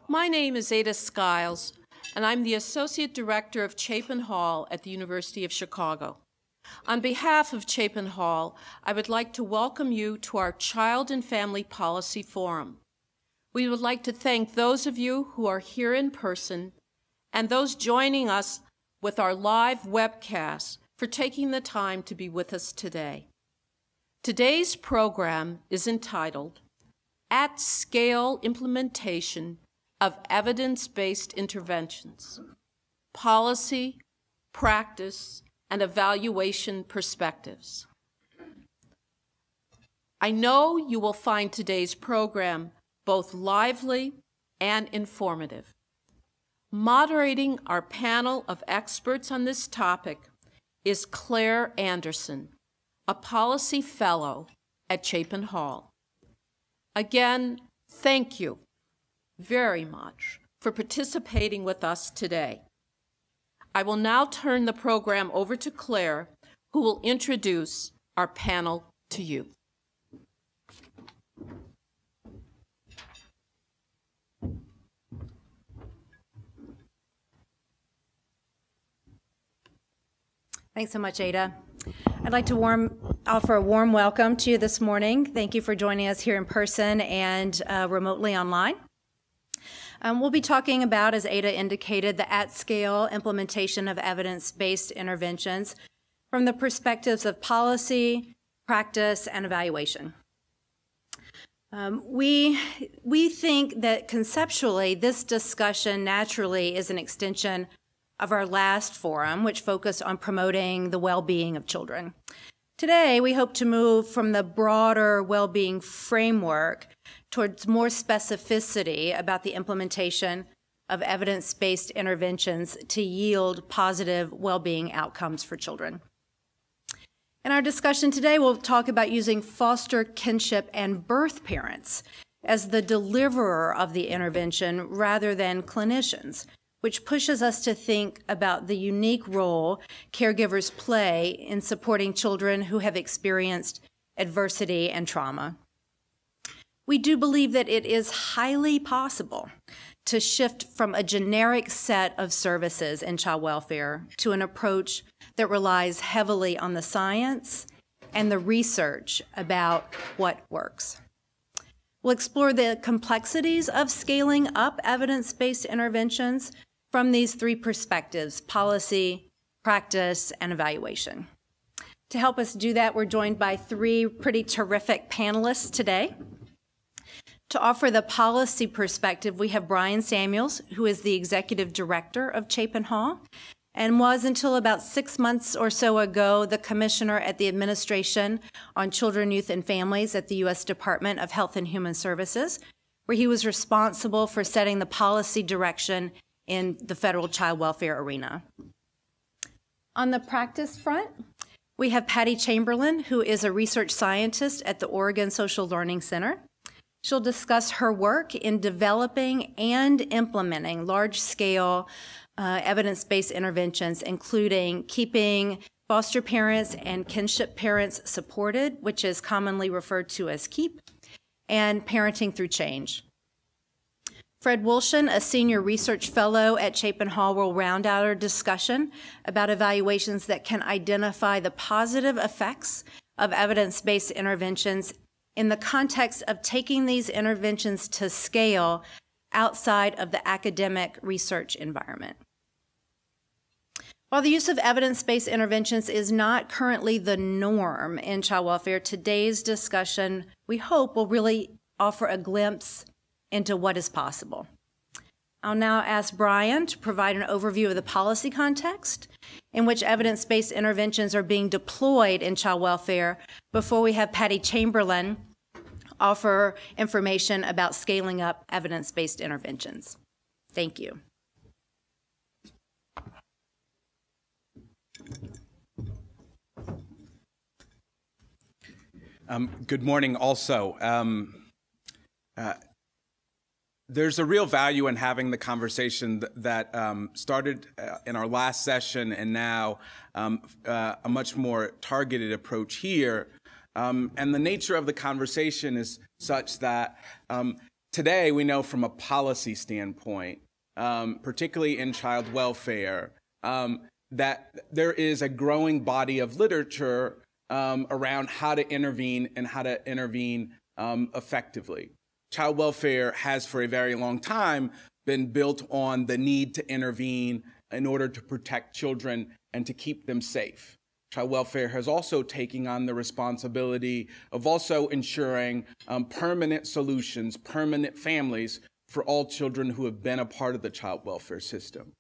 My name is Ada Skiles, and I'm the Associate Director of Chapin Hall at the University of Chicago. On behalf of Chapin Hall, I would like to welcome you to our Child and Family Policy Forum. We would like to thank those of you who are here in person and those joining us with our live webcast for taking the time to be with us today. Today's program is entitled At-Scale Implementation of Evidence-Based Interventions, Policy, Practice, and Evaluation Perspectives. I know you will find today's program both lively and informative. Moderating our panel of experts on this topic is Clare Anderson, a policy fellow at Chapin Hall. Again, thank you very much for participating with us today. I will now turn the program over to Clare, who will introduce our panel to you. Thanks so much, Ada. I'd like to offer a warm welcome to you this morning. Thank you for joining us here in person and remotely online. We'll be talking about, as Ada indicated, the at-scale implementation of evidence-based interventions from the perspectives of policy, practice, and evaluation. We think that conceptually, this discussion naturally is an extension of our last forum, which focused on promoting the well-being of children. Today, we hope to move from the broader well-being framework towards more specificity about the implementation of evidence-based interventions to yield positive well-being outcomes for children. In our discussion today, we'll talk about using foster, kinship, and birth parents as the deliverer of the intervention rather than clinicians, which pushes us to think about the unique role caregivers play in supporting children who have experienced adversity and trauma. We do believe that it is highly possible to shift from a generic set of services in child welfare to an approach that relies heavily on the science and the research about what works. We'll explore the complexities of scaling up evidence-based interventions from these three perspectives: policy, practice, and evaluation. To help us do that, we're joined by three pretty terrific panelists today. To offer the policy perspective, we have Bryan Samuels, who is the Executive Director of Chapin Hall and was, until about 6 months or so ago, the Commissioner at the Administration on Children, Youth, and Families at the U.S. Department of Health and Human Services, where he was responsible for setting the policy direction in the federal child welfare arena. On the practice front, we have Patty Chamberlain, who is a research scientist at the Oregon Social Learning Center. She'll discuss her work in developing and implementing large-scale evidence-based interventions, including keeping foster parents and kinship parents supported, which is commonly referred to as KEEP, and parenting through change. Fred Wulczyn, a senior research fellow at Chapin Hall, will round out our discussion about evaluations that can identify the positive effects of evidence-based interventions in the context of taking these interventions to scale outside of the academic research environment. While the use of evidence-based interventions is not currently the norm in child welfare, today's discussion, we hope, will really offer a glimpse into what is possible. I'll now ask Bryan to provide an overview of the policy context in which evidence-based interventions are being deployed in child welfare before we have Patty Chamberlain offer information about scaling up evidence-based interventions. Thank you. Good morning also. There's a real value in having the conversation that started in our last session and now a much more targeted approach here. And the nature of the conversation is such that Today, we know from a policy standpoint, particularly in child welfare, that there is a growing body of literature around how to intervene and how to intervene effectively. Child welfare has for a very long time been built on the need to intervene in order to protect children and to keep them safe. Child welfare has also taken on the responsibility of also ensuring permanent solutions, permanent families for all children who have been a part of the child welfare system.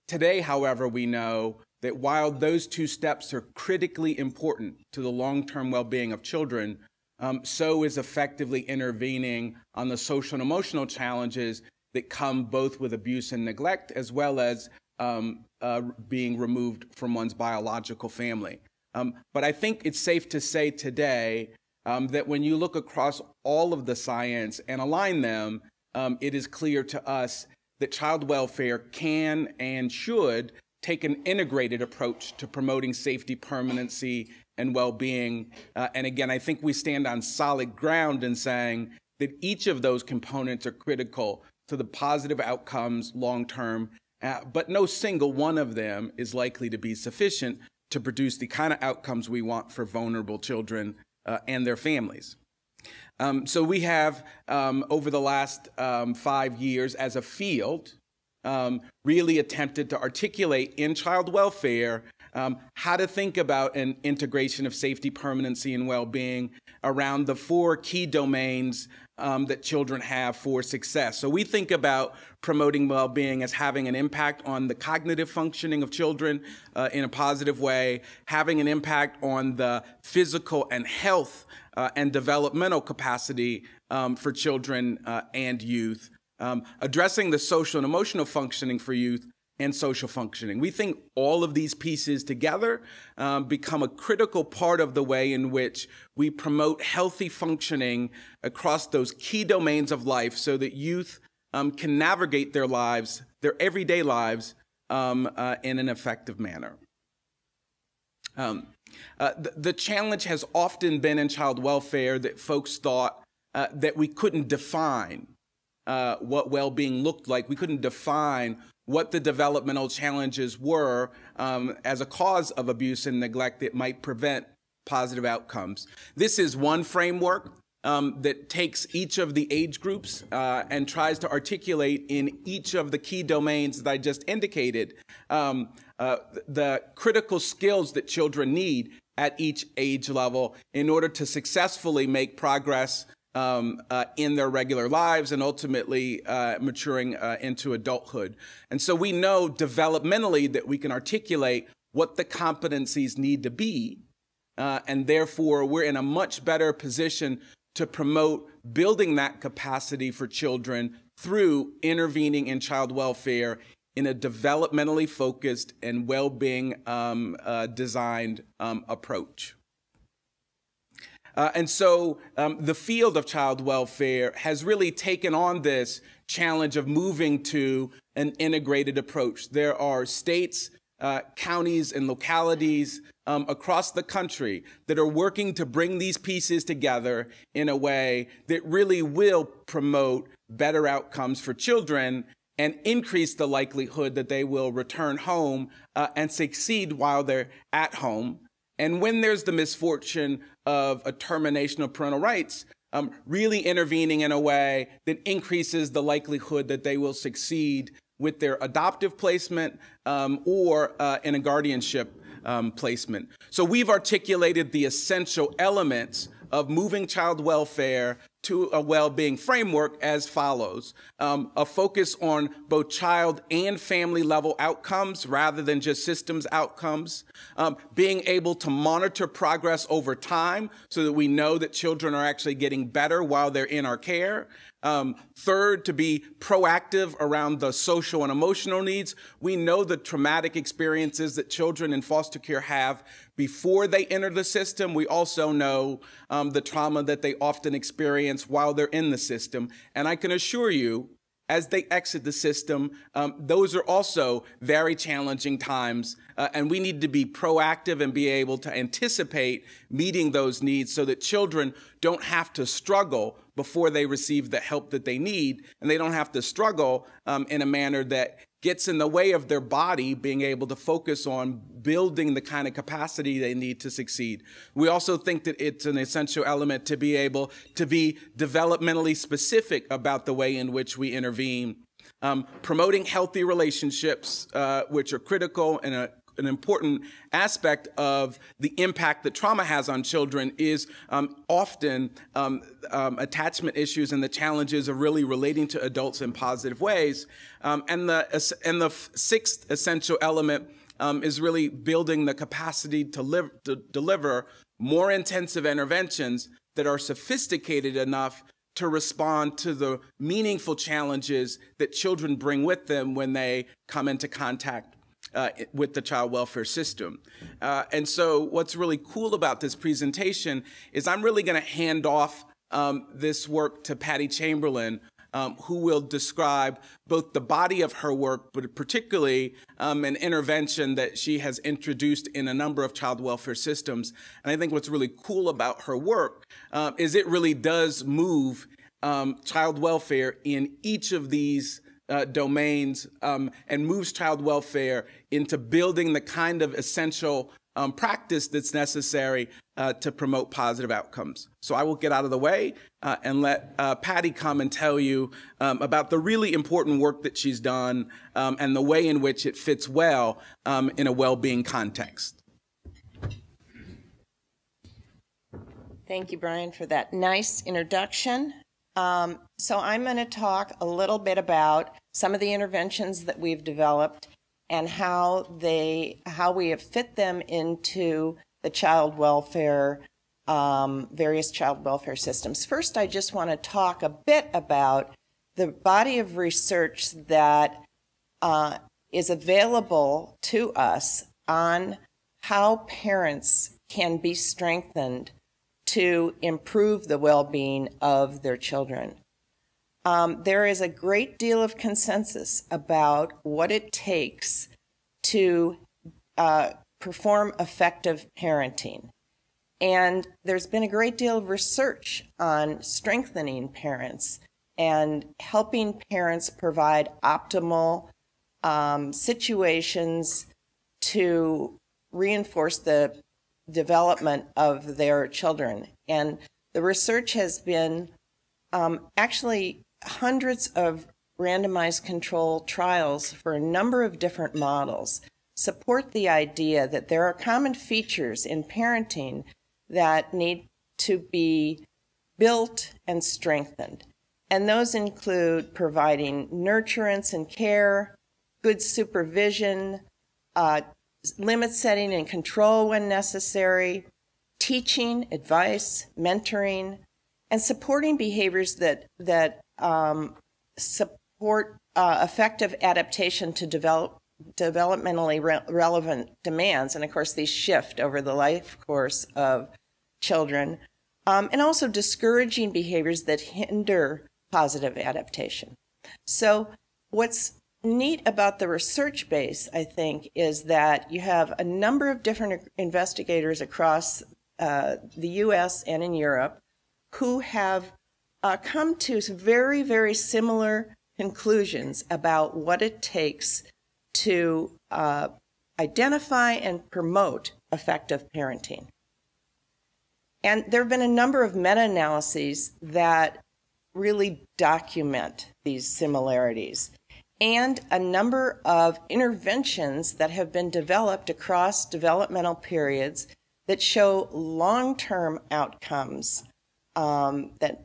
Today, however, we know that while those two steps are critically important to the long-term well-being of children, so is effectively intervening on the social and emotional challenges that come both with abuse and neglect, as well as being removed from one's biological family. But I think it's safe to say today that when you look across all of the science and align them, it is clear to us that child welfare can and should take an integrated approach to promoting safety, permanency, and well-being. And again, I think we stand on solid ground in saying that each of those components are critical to the positive outcomes long-term, but no single one of them is likely to be sufficient to produce the kind of outcomes we want for vulnerable children and their families. So we have, over the last 5 years as a field, really attempted to articulate in child welfare how to think about an integration of safety, permanency, and well-being around the 4 key domains that children have for success. So we think about promoting well-being as having an impact on the cognitive functioning of children in a positive way, having an impact on the physical and health and developmental capacity for children and youth, addressing the social and emotional functioning for youth, and social functioning. We think all of these pieces together become a critical part of the way in which we promote healthy functioning across those key domains of life so that youth can navigate their lives, their everyday lives, in an effective manner. The challenge has often been in child welfare that folks thought that we couldn't define what well-being looked like. We couldn't define what the developmental challenges were as a cause of abuse and neglect that might prevent positive outcomes. This is one framework that takes each of the age groups and tries to articulate in each of the key domains that I just indicated the critical skills that children need at each age level in order to successfully make progress in their regular lives and ultimately maturing into adulthood. And so we know developmentally that we can articulate what the competencies need to be, and therefore we're in a much better position to promote building that capacity for children through intervening in child welfare in a developmentally focused and well-being designed approach. And so the field of child welfare has really taken on this challenge of moving to an integrated approach. There are states, counties, and localities across the country that are working to bring these pieces together in a way that really will promote better outcomes for children and increase the likelihood that they will return home and succeed while they're at home. And when there's the misfortune of a termination of parental rights, really intervening in a way that increases the likelihood that they will succeed with their adoptive placement or in a guardianship placement. So we've articulated the essential elements of moving child welfare to a well-being framework as follows. A focus on both child and family level outcomes rather than just systems outcomes. Being able to monitor progress over time so that we know that children are actually getting better while they're in our care. Third, to be proactive around the social and emotional needs. We know the traumatic experiences that children in foster care have before they enter the system. We also know the trauma that they often experience while they're in the system. And I can assure you, as they exit the system, those are also very challenging times. And we need to be proactive and be able to anticipate meeting those needs so that children don't have to struggle before they receive the help that they need, and they don't have to struggle in a manner that gets in the way of their body being able to focus on building the kind of capacity they need to succeed. We also think that it's an essential element to be able to be developmentally specific about the way in which we intervene. Promoting healthy relationships, which are critical and an important aspect of the impact that trauma has on children, is often attachment issues and the challenges of really relating to adults in positive ways. And the sixth essential element is really building the capacity to deliver more intensive interventions that are sophisticated enough to respond to the meaningful challenges that children bring with them when they come into contact with the child welfare system. And so what's really cool about this presentation is I'm really going to hand off this work to Patty Chamberlain, who will describe both the body of her work, but particularly an intervention that she has introduced in a number of child welfare systems. And I think what's really cool about her work is it really does move child welfare in each of these domains and moves child welfare into building the kind of essential practice that's necessary to promote positive outcomes. So I will get out of the way and let Patty come and tell you about the really important work that she's done and the way in which it fits well in a well-being context. Thank you, Bryan, for that nice introduction. So I'm going to talk a little bit about some of the interventions that we've developed and how we have fit them into the child welfare, various child welfare systems. First, I just want to talk a bit about the body of research that is available to us on how parents can be strengthened to improve the well-being of their children. There is a great deal of consensus about what it takes to perform effective parenting. And there's been a great deal of research on strengthening parents and helping parents provide optimal situations to reinforce the development of their children. And the research has been actually hundreds of randomized control trials for a number of different models support the idea that there are common features in parenting that need to be built and strengthened. And those include providing nurturance and care, good supervision, limit setting and control when necessary, teaching, advice, mentoring, and supporting behaviors that support effective adaptation to developmentally relevant demands. And of course, these shift over the life course of children, and also discouraging behaviors that hinder positive adaptation. So what's neat about the research base, I think, is that you have a number of different investigators across the U.S. and in Europe who have come to very, very similar conclusions about what it takes to identify and promote effective parenting. And there have been a number of meta-analyses that really document these similarities, and a number of interventions that have been developed across developmental periods that show long-term outcomes that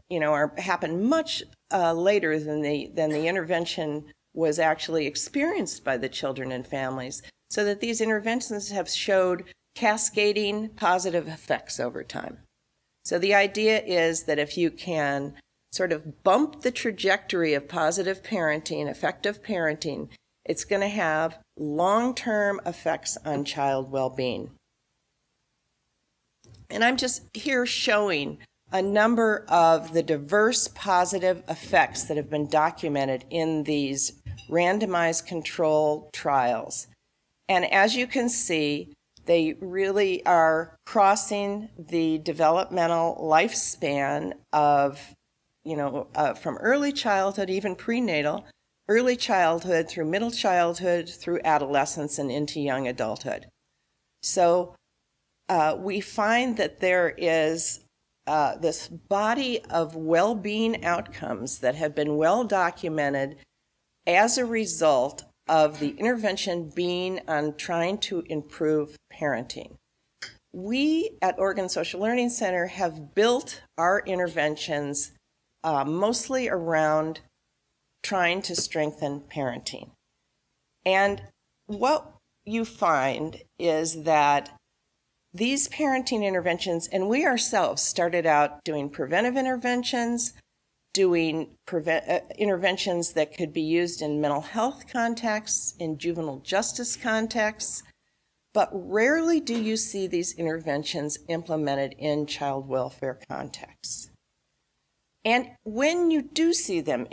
happen much later than the intervention was actually experienced by the children and families, so that these interventions have showed cascading positive effects over time. So the idea is that if you can sort of bump the trajectory of positive parenting, effective parenting, it's going to have long-term effects on child well-being. And I'm just here showing a number of the diverse positive effects that have been documented in these randomized control trials. And as you can see, they really are crossing the developmental lifespan of from early childhood, even prenatal, early childhood through middle childhood, through adolescence and into young adulthood. So we find that there is this body of well-being outcomes that have been well documented as a result of the intervention being on trying to improve parenting. We at Oregon Social Learning Center have built our interventions mostly around trying to strengthen parenting. And what you find is that these parenting interventions, and we ourselves started out doing preventive interventions, doing interventions that could be used in mental health contexts, in juvenile justice contexts, but rarely do you see these interventions implemented in child welfare contexts. And when you do see them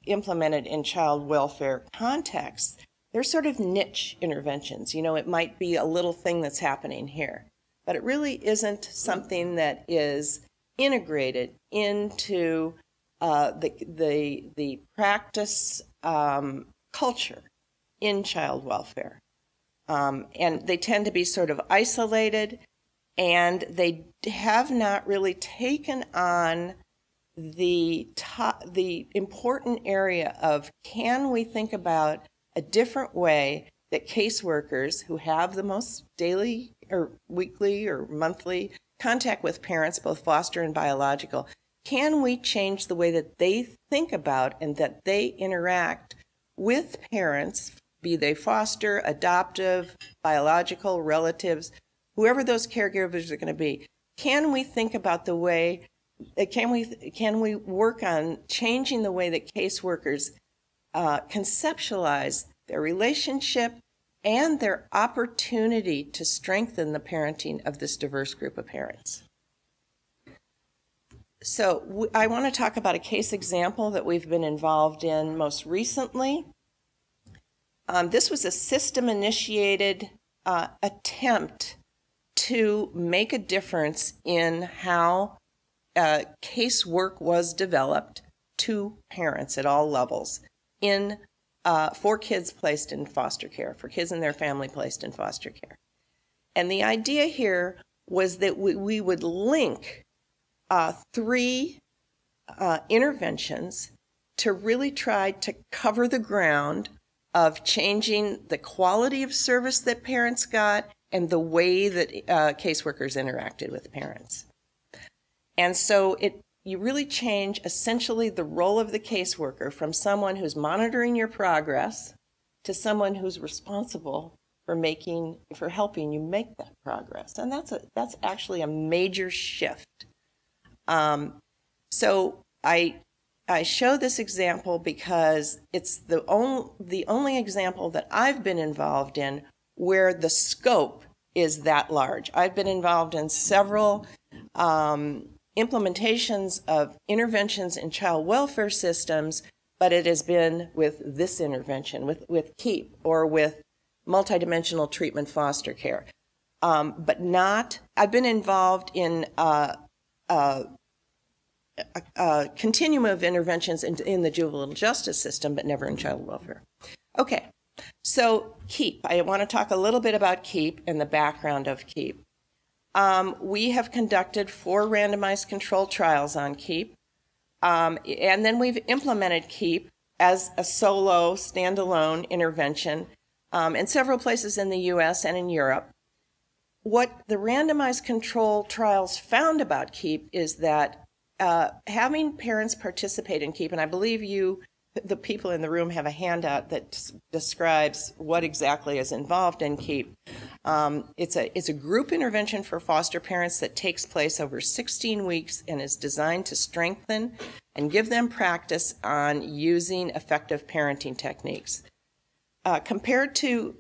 implemented in child welfare contexts, they're sort of niche interventions. It might be a little thing that's happening here, but it really isn't something that is integrated into the practice culture in child welfare. And they tend to be sort of isolated, and they have not really taken on the important area of, can we think about a different way that caseworkers who have the most daily or weekly or monthly contact with parents, both foster and biological, can we change the way that they think about and that they interact with parents, be they foster, adoptive, biological, relatives, whoever those caregivers are going to be? Can we think about the way, can we work on changing the way that caseworkers conceptualize their relationship and their opportunity to strengthen the parenting of this diverse group of parents? So I want to talk about a case example that we've been involved in most recently. This was a system-initiated attempt to make a difference in how casework was developed to parents at all levels for kids placed in foster care, for kids and their family placed in foster care. And the idea here was that we would link 3 interventions to really try to cover the ground of changing the quality of service that parents got and the way that caseworkers interacted with parents. And so you really change essentially the role of the caseworker from someone who's monitoring your progress to someone who's responsible for helping you make that progress. And that's actually a major shift. So I show this example because it's the only example that I've been involved in where the scope is that large. I've been involved in several implementations of interventions in child welfare systems, but it has been with this intervention, with KEEP or with multidimensional treatment foster care. But I've been involved in a continuum of interventions in the juvenile justice system, but never in child welfare. Okay, so KEEP. I want to talk a little bit about KEEP and the background of KEEP. We have conducted 4 randomized controlled trials on KEEP, and then we've implemented KEEP as a solo, standalone intervention in several places in the U.S. and in Europe. What the randomized controlled trials found about KEEP is that having parents participate in KEEP, and I believe the people in the room have a handout that describes what exactly is involved in KEEP. It's a group intervention for foster parents that takes place over 16 weeks and is designed to strengthen and give them practice on using effective parenting techniques. Compared to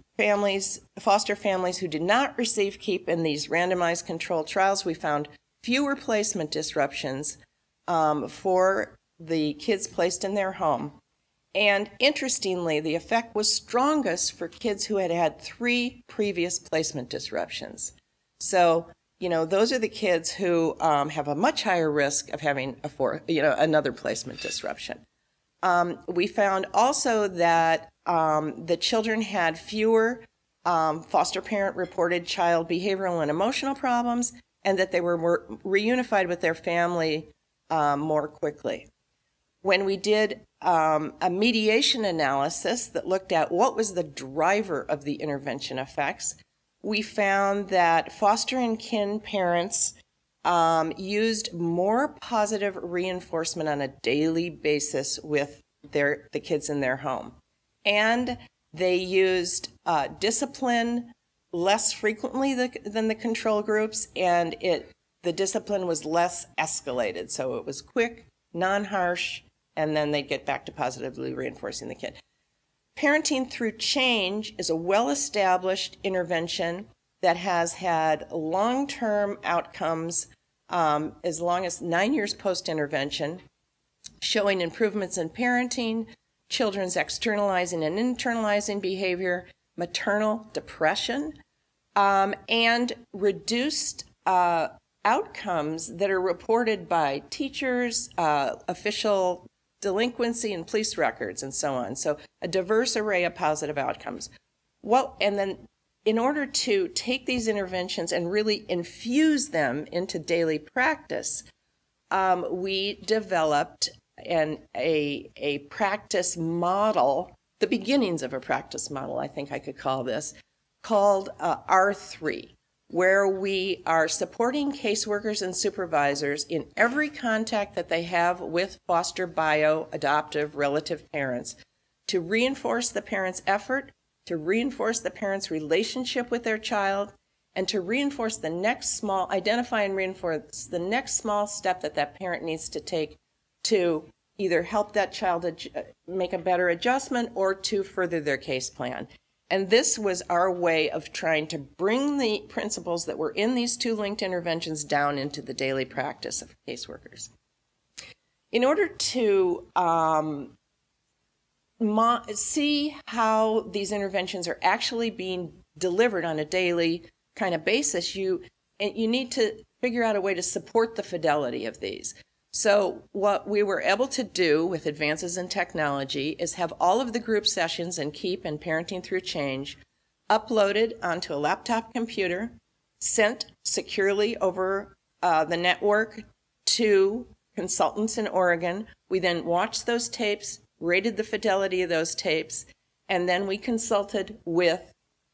foster families who did not receive KEEP in these randomized controlled trials, we found fewer placement disruptions for the kids placed in their home. And interestingly, the effect was strongest for kids who had had 3 previous placement disruptions. So those are the kids who have a much higher risk of having another placement disruption. We found also that the children had fewer foster parent reported child behavioral and emotional problems, and that they were more reunified with their family more quickly. When we did a mediation analysis that looked at what was the driver of the intervention effects, we found that foster and kin parents used more positive reinforcement on a daily basis with the kids in their home. And they used discipline less frequently than the control groups, and the discipline was less escalated. So it was quick, non-harsh, and then they'd get back to positively reinforcing the kid. Parenting through change is a well-established intervention that has had long-term outcomes as long as 9 years post-intervention, showing improvements in parenting, children's externalizing and internalizing behavior, maternal depression, and reduced outcomes that are reported by teachers, official delinquency and police records, and so on. So a diverse array of positive outcomes. And then in order to take these interventions and really infuse them into daily practice, we developed a practice model, the beginnings of a practice model, I think I could call this, called R3, where we are supporting caseworkers and supervisors in every contact that they have with foster, bio, adoptive, relative parents to reinforce the parent's effort, to reinforce the parent's relationship with their child, and to reinforce identify and reinforce the next small step that parent needs to take to either help that child make a better adjustment or to further their case plan. And this was our way of trying to bring the principles that were in these two linked interventions down into the daily practice of caseworkers. In order to see how these interventions are actually being delivered on a daily kind of basis, you need to figure out a way to support the fidelity of these. So what we were able to do with advances in technology is have all of the group sessions in KEEP and Parenting Through Change uploaded onto a laptop computer, sent securely over the network to consultants in Oregon. We then watched those tapes, rated the fidelity of those tapes, and then we consulted with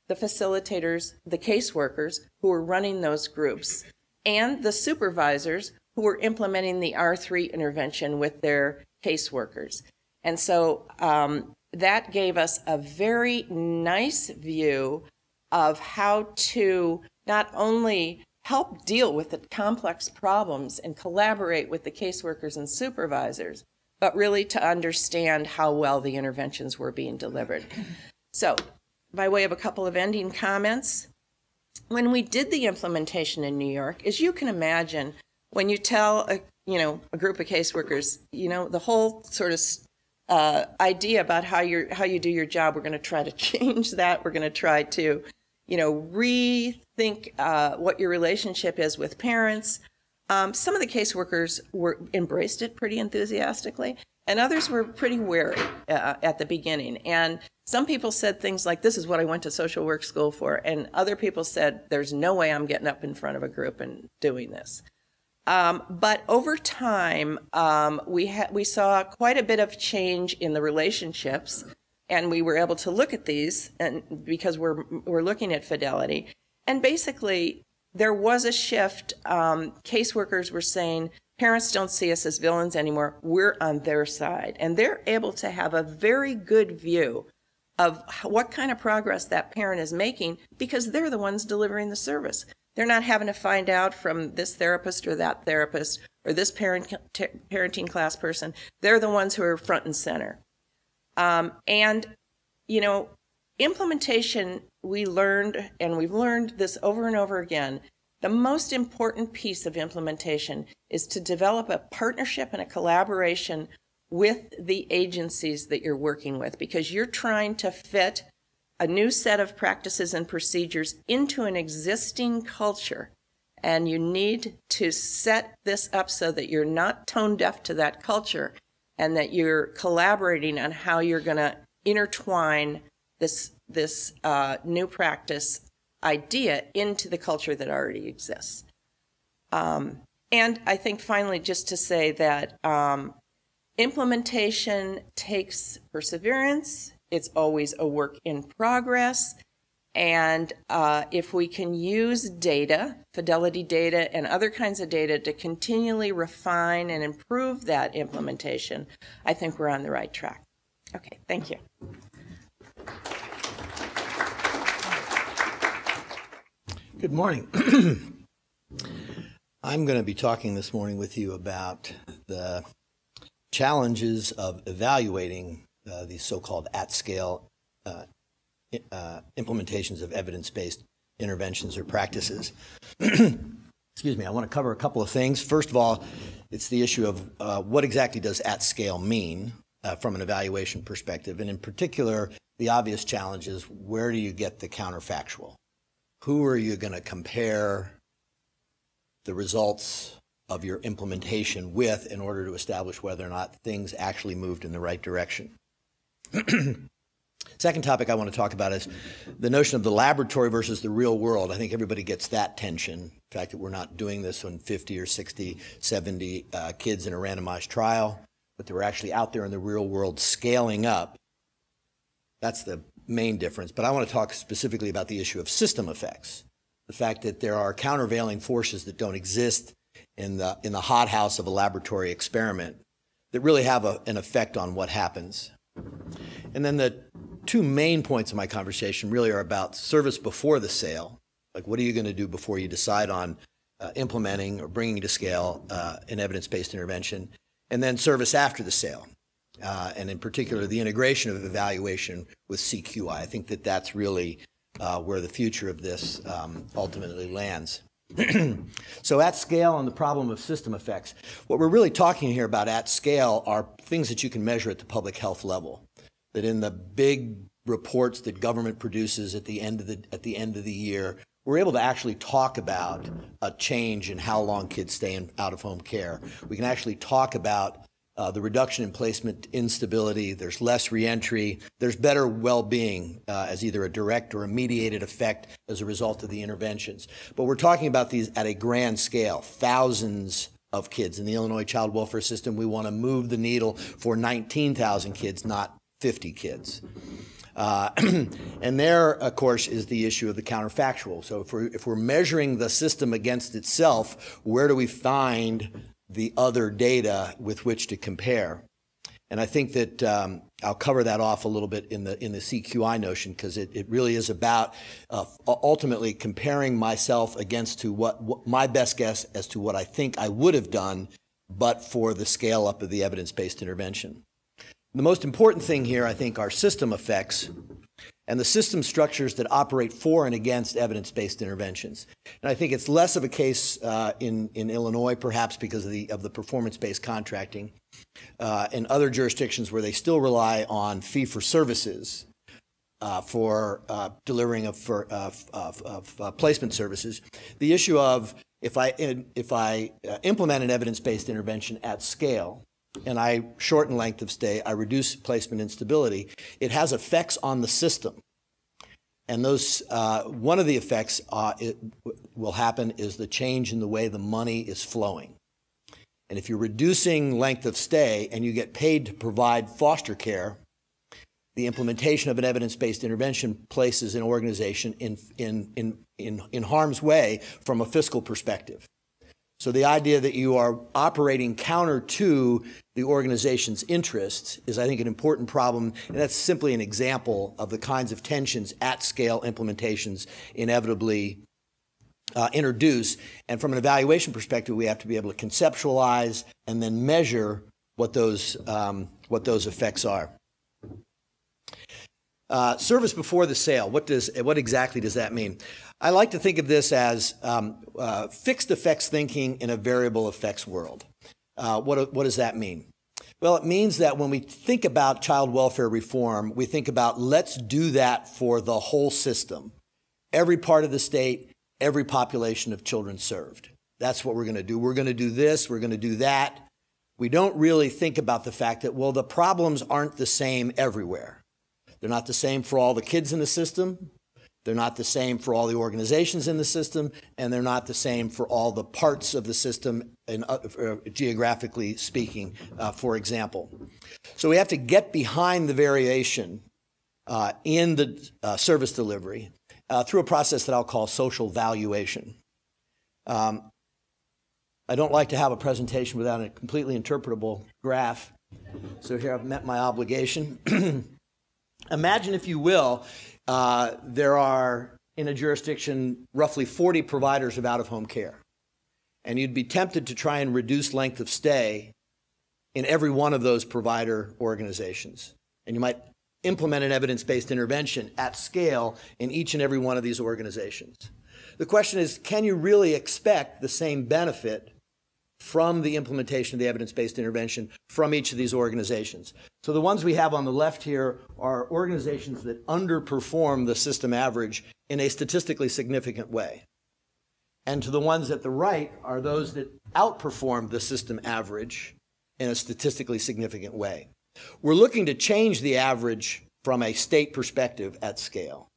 the facilitators, the caseworkers who were running those groups, and the supervisors who were implementing the R3 intervention with their caseworkers. And so that gave us a very nice view of how to not only help deal with the complex problems and collaborate with the caseworkers and supervisors, but really to understand how well the interventions were being delivered. So, by way of a couple of ending comments, when we did the implementation in New York, as you can imagine, when you tell a group of caseworkers, the whole sort of idea about how you do your job, we're going to try to change that. We're going to try to, rethink what your relationship is with parents. Some of the caseworkers embraced it pretty enthusiastically, and others were pretty wary at the beginning. And some people said things like, "This is what I went to social work school for," and other people said, "There's no way I'm getting up in front of a group and doing this." But over time, we saw quite a bit of change in the relationships, and we were able to look at these, and because we're looking at fidelity, and basically there was a shift. Caseworkers were saying, parents don't see us as villains anymore. We're on their side, and they're able to have a very good view of what kind of progress that parent is making because they're the ones delivering the service. They're not having to find out from this therapist or that therapist or this parenting class person. They're the ones who are front and center. Implementation, we learned, and we've learned this over and over again, the most important piece of implementation is to develop a partnership and a collaboration with the agencies that you're working with, because you're trying to fit a new set of practices and procedures into an existing culture. And you need to set this up so that you're not tone deaf to that culture and that you're collaborating on how you're going to intertwine this new practice idea into the culture that already exists. And I think finally, just to say that implementation takes perseverance. It's always a work in progress. And if we can use data, fidelity data and other kinds of data to continually refine and improve that implementation, I think we're on the right track. Okay, thank you. Good morning. I'm going to be talking this morning with you about the challenges of evaluating these so-called at-scale implementations of evidence-based interventions or practices. Excuse me, I want to cover a couple of things. First of all, it's the issue of what exactly does at-scale mean from an evaluation perspective, and in particular, the obvious challenge is where do you get the counterfactual? Who are you going to compare the results of your implementation with in order to establish whether or not things actually moved in the right direction? Second topic I want to talk about is the notion of the laboratory versus the real world. I think everybody gets that tension. The fact that we're not doing this on 50 or 60, 70 kids in a randomized trial, but that we're actually out there in the real world scaling up. That's the main difference. But I want to talk specifically about the issue of system effects. The fact that there are countervailing forces that don't exist in the hothouse of a laboratory experiment that really have an effect on what happens. And then the two main points of my conversation really are about service before the sale. Like, what are you going to do before you decide on implementing or bringing to scale an evidence-based intervention? And then service after the sale. And in particular, the integration of evaluation with CQI. I think that that's really where the future of this ultimately lands. So at scale and the problem of system effects, what we're really talking here about at scale are things that you can measure at the public health level. That in the big reports that government produces at the end of the year, we're able to actually talk about a change in how long kids stay in out-of-home care. We can actually talk about the reduction in placement instability. There's less reentry. There's better well-being as either a direct or a mediated effect as a result of the interventions. But we're talking about these at a grand scale, thousands of kids. In the Illinois child welfare system, we want to move the needle for 19,000 kids, not 50 kids. And there, of course, is the issue of the counterfactual. So if we're measuring the system against itself, where do we find the other data with which to compare? And I think that I'll cover that off a little bit in the CQI notion, because it really is about ultimately comparing myself against to what my best guess as to what I think I would have done but for the scale up of the evidence-based intervention. The most important thing here, I think, are system effects and the system structures that operate for and against evidence-based interventions. And I think it's less of a case in Illinois, perhaps because of the performance-based contracting, in other jurisdictions where they still rely on fee-for-services for delivering of placement services. The issue of if I implement an evidence-based intervention at scale, and I shorten length of stay, I reduce placement instability, it has effects on the system. And those, one of the effects it will happen is the change in the way the money is flowing. And if you're reducing length of stay and you get paid to provide foster care, the implementation of an evidence-based intervention places an organization in harm's way from a fiscal perspective. So the idea that you are operating counter to the organization's interests is, I think, an important problem, and that's simply an example of the kinds of tensions at-scale implementations inevitably introduce. And from an evaluation perspective, we have to be able to conceptualize and then measure what those effects are. Service before the sale, what exactly does that mean? I like to think of this as fixed effects thinking in a variable effects world. What does that mean? Well, it means that when we think about child welfare reform, we think about let's do that for the whole system. Every part of the state, every population of children served. That's what we're going to do. We're going to do this, we're going to do that. We don't really think about the fact that, well, the problems aren't the same everywhere. They're not the same for all the kids in the system. They're not the same for all the organizations in the system, and they're not the same for all the parts of the system, geographically speaking, for example. So we have to get behind the variation in the service delivery through a process that I'll call social valuation. I don't like to have a presentation without a completely interpretable graph, so here I've met my obligation. Imagine, if you will, there are in a jurisdiction roughly 40 providers of out-of-home care, and you'd be tempted to try and reduce length of stay in every one of those provider organizations. And you might implement an evidence-based intervention at scale in each and every one of these organizations. The question is, can you really expect the same benefit from the implementation of the evidence-based intervention from each of these organizations? So the ones we have on the left here are organizations that underperform the system average in a statistically significant way. And to the ones at the right are those that outperform the system average in a statistically significant way. We're looking to change the average from a state perspective at scale.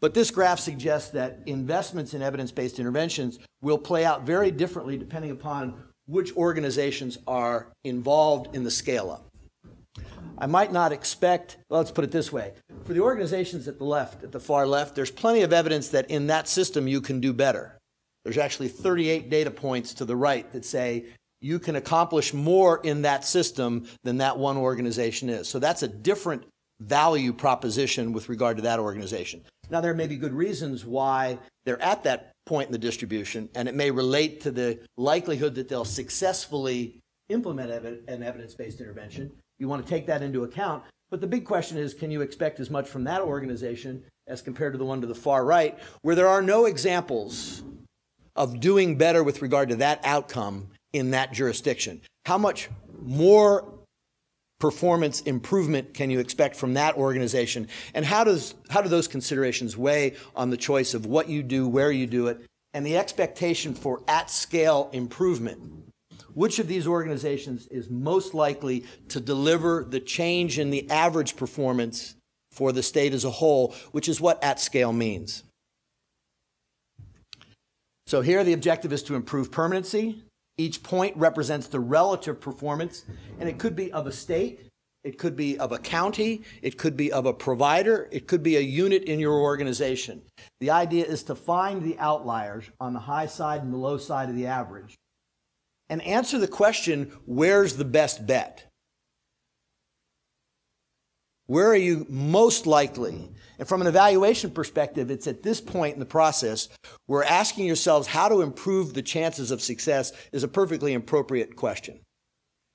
But this graph suggests that investments in evidence-based interventions will play out very differently depending upon which organizations are involved in the scale-up. I might not expect, well, let's put it this way. For the organizations at the left, at the far left, there's plenty of evidence that in that system you can do better. There's actually 38 data points to the right that say you can accomplish more in that system than that one organization is. So that's a different value proposition with regard to that organization. Now, there may be good reasons why they're at that point in the distribution, and it may relate to the likelihood that they'll successfully implement an evidence-based intervention. You want to take that into account. But the big question is, can you expect as much from that organization as compared to the one to the far right, where there are no examples of doing better with regard to that outcome in that jurisdiction? How much more performance improvement can you expect from that organization? And how do those considerations weigh on the choice of what you do, where you do it, and the expectation for at-scale improvement? Which of these organizations is most likely to deliver the change in the average performance for the state as a whole, which is what at-scale means? So here the objective is to improve permanency. Each point represents the relative performance, and it could be of a state, it could be of a county, it could be of a provider, it could be a unit in your organization. The idea is to find the outliers on the high side and the low side of the average and answer the question, where's the best bet? Where are you most likely? And from an evaluation perspective, it's at this point in the process where asking yourselves how to improve the chances of success is a perfectly appropriate question.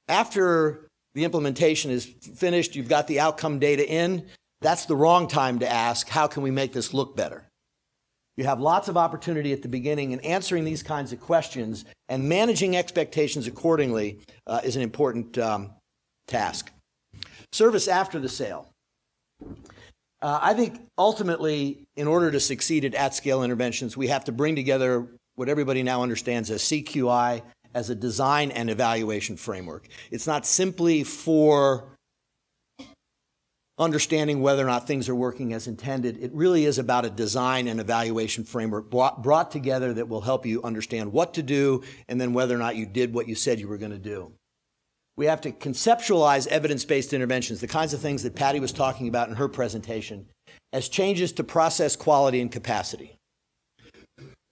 After the implementation is finished, you've got the outcome data in, that's the wrong time to ask, how can we make this look better? You have lots of opportunity at the beginning, and answering these kinds of questions and managing expectations accordingly is an important task. Service after the sale. I think ultimately, in order to succeed at-scale interventions, we have to bring together what everybody now understands as CQI as a design and evaluation framework. It's not simply for understanding whether or not things are working as intended. It really is about a design and evaluation framework brought together that will help you understand what to do and then whether or not you did what you said you were going to do. We have to conceptualize evidence-based interventions, the kinds of things that Patty was talking about in her presentation, as changes to process quality and capacity.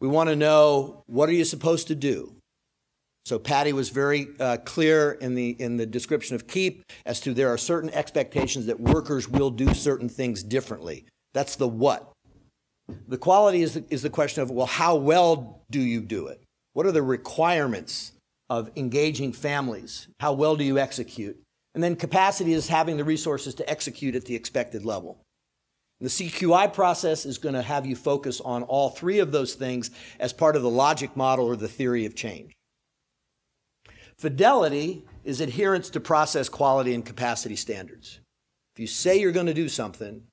We want to know, what are you supposed to do? So Patty was very clear in the description of KEEP as to there are certain expectations that workers will do certain things differently. That's the what. The quality is the question of, well, how well do you do it? What are the requirements of engaging families? How well do you execute? And then capacity is having the resources to execute at the expected level. The CQI process is going to have you focus on all three of those things as part of the logic model or the theory of change. Fidelity is adherence to process quality and capacity standards. If you say you're going to do something,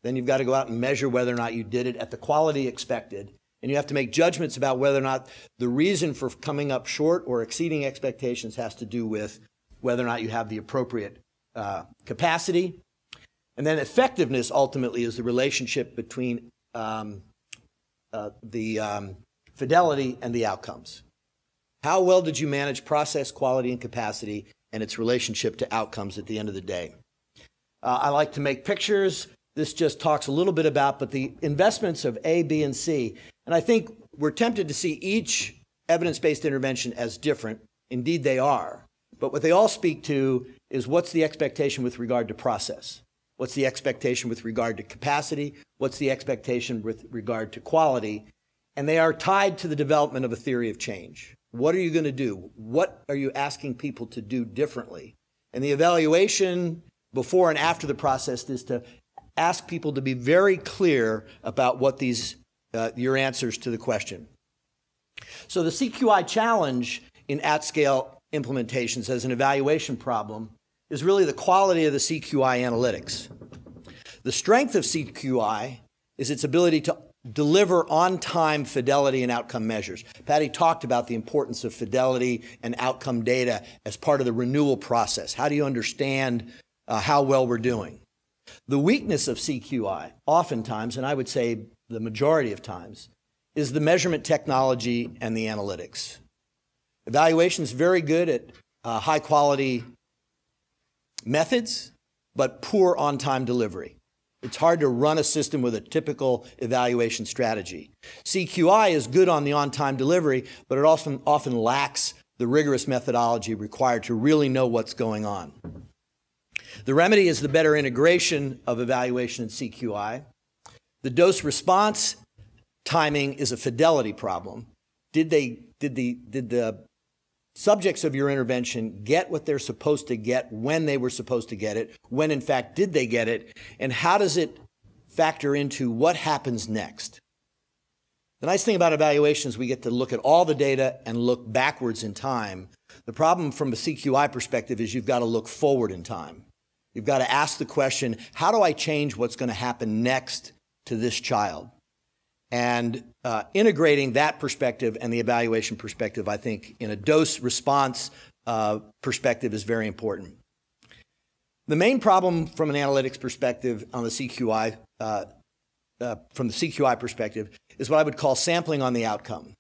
then you've got to go out and measure whether or not you did it at the quality expected. And you have to make judgments about whether or not the reason for coming up short or exceeding expectations has to do with whether or not you have the appropriate capacity. And then effectiveness ultimately is the relationship between the fidelity and the outcomes. How well did you manage process, quality, and capacity and its relationship to outcomes at the end of the day? I like to make pictures. This just talks a little bit about, but the investments of A, B, and C. And I think we're tempted to see each evidence-based intervention as different. Indeed, they are. But what they all speak to is what's the expectation with regard to process? What's the expectation with regard to capacity? What's the expectation with regard to quality? And they are tied to the development of a theory of change. What are you going to do? What are you asking people to do differently? And the evaluation before and after the process is to ask people to be very clear about what these your answers to the question. So the CQI challenge in at-scale implementations as an evaluation problem is really the quality of the CQI analytics. The strength of CQI is its ability to deliver on-time fidelity and outcome measures. Patty talked about the importance of fidelity and outcome data as part of the renewal process. How do you understand how well we're doing? The weakness of CQI, oftentimes, and I would say the majority of times, is the measurement technology and the analytics. Evaluation is very good at high-quality methods, but poor on-time delivery. It's hard to run a system with a typical evaluation strategy. CQI is good on the on-time delivery, but it often lacks the rigorous methodology required to really know what's going on. The remedy is the better integration of evaluation and CQI. The dose response timing is a fidelity problem. Did the subjects of your intervention get what they're supposed to get when they were supposed to get it? When, in fact, did they get it? And how does it factor into what happens next? The nice thing about evaluation is we get to look at all the data and look backwards in time. The problem from a CQI perspective is you've got to look forward in time. You've got to ask the question, how do I change what's going to happen next to this child? And integrating that perspective and the evaluation perspective, I think, in a dose-response perspective is very important. The main problem from an analytics perspective on the CQI, from the CQI perspective, is what I would call sampling on the outcome.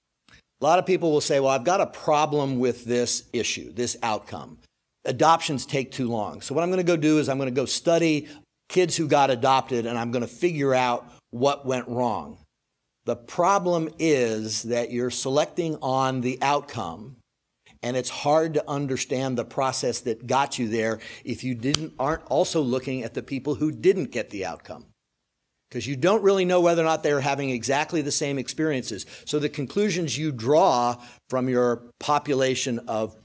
A lot of people will say, well, I've got a problem with this issue, this outcome. Adoptions take too long. So what I'm going to go do is I'm going to go study kids who got adopted, and I'm going to figure out what went wrong. The problem is that you're selecting on the outcome, and it's hard to understand the process that got you there if you aren't also looking at the people who didn't get the outcome, because you don't really know whether or not they're having exactly the same experiences. So the conclusions you draw from your population of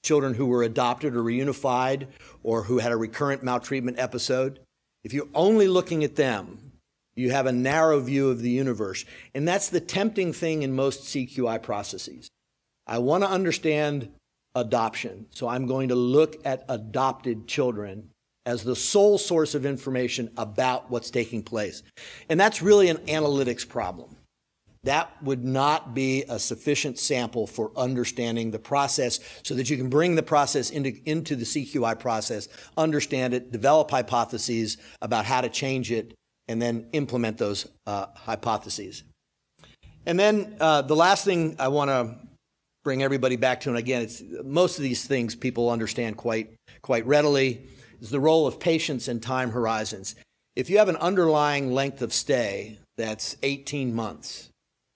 children who were adopted or reunified or who had a recurrent maltreatment episode, if you're only looking at them, you have a narrow view of the universe. And that's the tempting thing in most CQI processes. I want to understand adoption, so I'm going to look at adopted children as the sole source of information about what's taking place. And that's really an analytics problem. That would not be a sufficient sample for understanding the process so that you can bring the process into the CQI process, understand it, develop hypotheses about how to change it, and then implement those hypotheses. And then the last thing I want to bring everybody back to, and again, it's most of these things people understand quite readily, is the role of patience and time horizons. If you have an underlying length of stay that's 18 months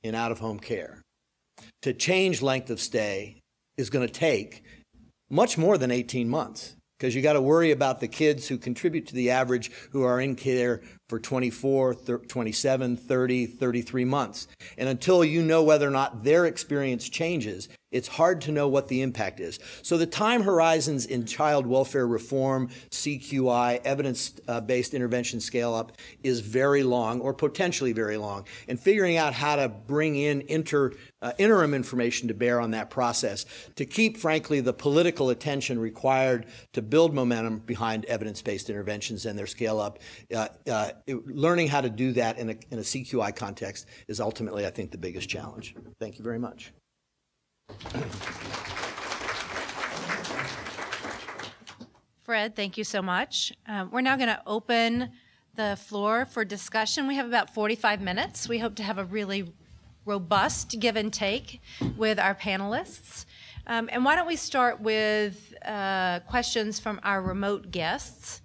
in out-of-home care, to change length of stay is going to take much more than 18 months, because you got to worry about the kids who contribute to the average who are in care for 24, 27, 30, 33 months. And until you know whether or not their experience changes, it's hard to know what the impact is. So the time horizons in child welfare reform, CQI, evidence-based intervention scale-up is very long, or potentially very long. And figuring out how to bring in interim information to bear on that process to keep, frankly, the political attention required to build momentum behind evidence-based interventions and their scale-up, learning how to do that in a CQI context is ultimately, I think, the biggest challenge. Thank you very much. Fred, thank you so much. We're now going to open the floor for discussion. We have about 45 minutes. We hope to have a really robust give and take with our panelists. And why don't we start with questions from our remote guests.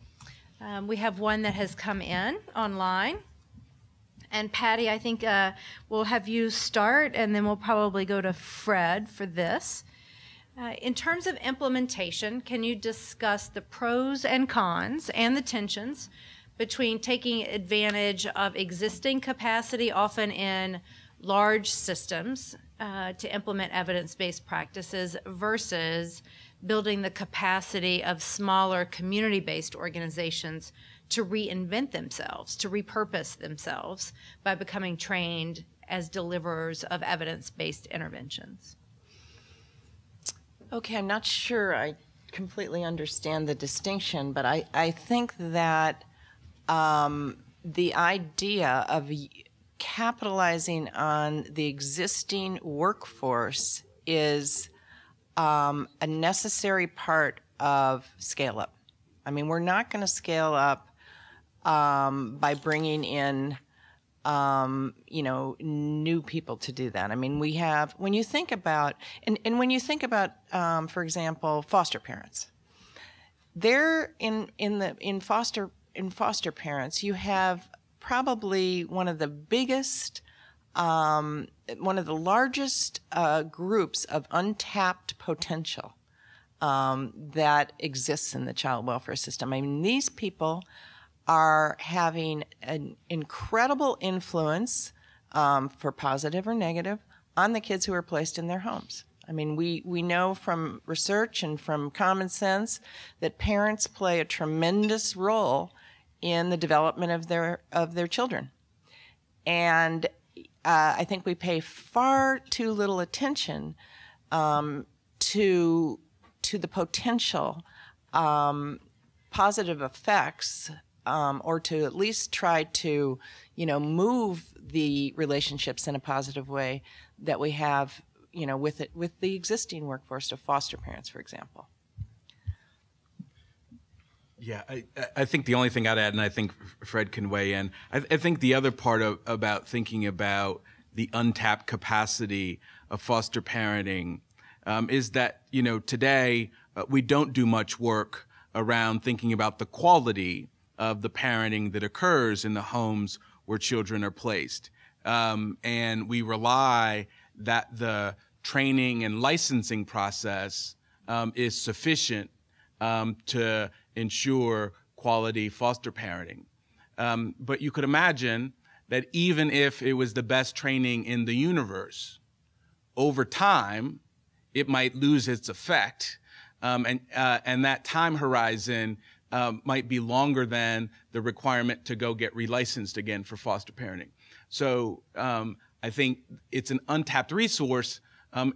We have one that has come in online. And Patty, I think we'll have you start, and then we'll probably go to Fred for this. In terms of implementation, can you discuss the pros and cons and the tensions between taking advantage of existing capacity, often in large systems, to implement evidence-based practices versus building the capacity of smaller community-based organizations to reinvent themselves, to repurpose themselves by becoming trained as deliverers of evidence-based interventions? Okay, I'm not sure I completely understand the distinction, but I think that the idea of capitalizing on the existing workforce is a necessary part of scale-up. I mean, we're not going to scale up by bringing in, new people to do that. I mean, we have, when you think about, and when you think about, for example, foster parents, they're in foster parents, you have probably one of the biggest, one of the largest groups of untapped potential that exists in the child welfare system. I mean, these people are having an incredible influence, for positive or negative, on the kids who are placed in their homes. I mean, we know from research and from common sense that parents play a tremendous role in the development of their children. And I think we pay far too little attention to the potential positive effects, or to at least try to, move the relationships in a positive way that we have, with the existing workforce of foster parents, for example. Yeah, I think the only thing I'd add, and I think Fred can weigh in, I think the other part about thinking about the untapped capacity of foster parenting is that, today we don't do much work around thinking about the quality of the parenting that occurs in the homes where children are placed. And we rely that the training and licensing process is sufficient to ensure quality foster parenting. But you could imagine that even if it was the best training in the universe, over time, it might lose its effect. And that time horizon might be longer than the requirement to go get relicensed again for foster parenting. So I think it's an untapped resource.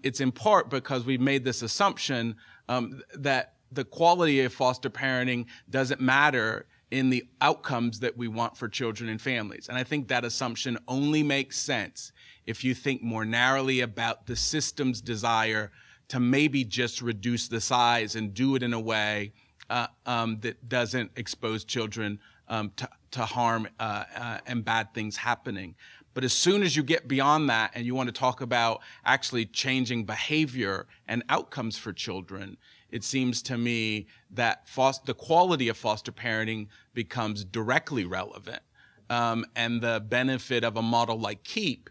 It's in part because we've made this assumption that the quality of foster parenting doesn't matter in the outcomes that we want for children and families. And I think that assumption only makes sense if you think more narrowly about the system's desire to maybe just reduce the size and do it in a way that doesn't expose children to harm and bad things happening. But as soon as you get beyond that and you want to talk about actually changing behavior and outcomes for children, it seems to me that the quality of foster parenting becomes directly relevant. And the benefit of a model like KEEP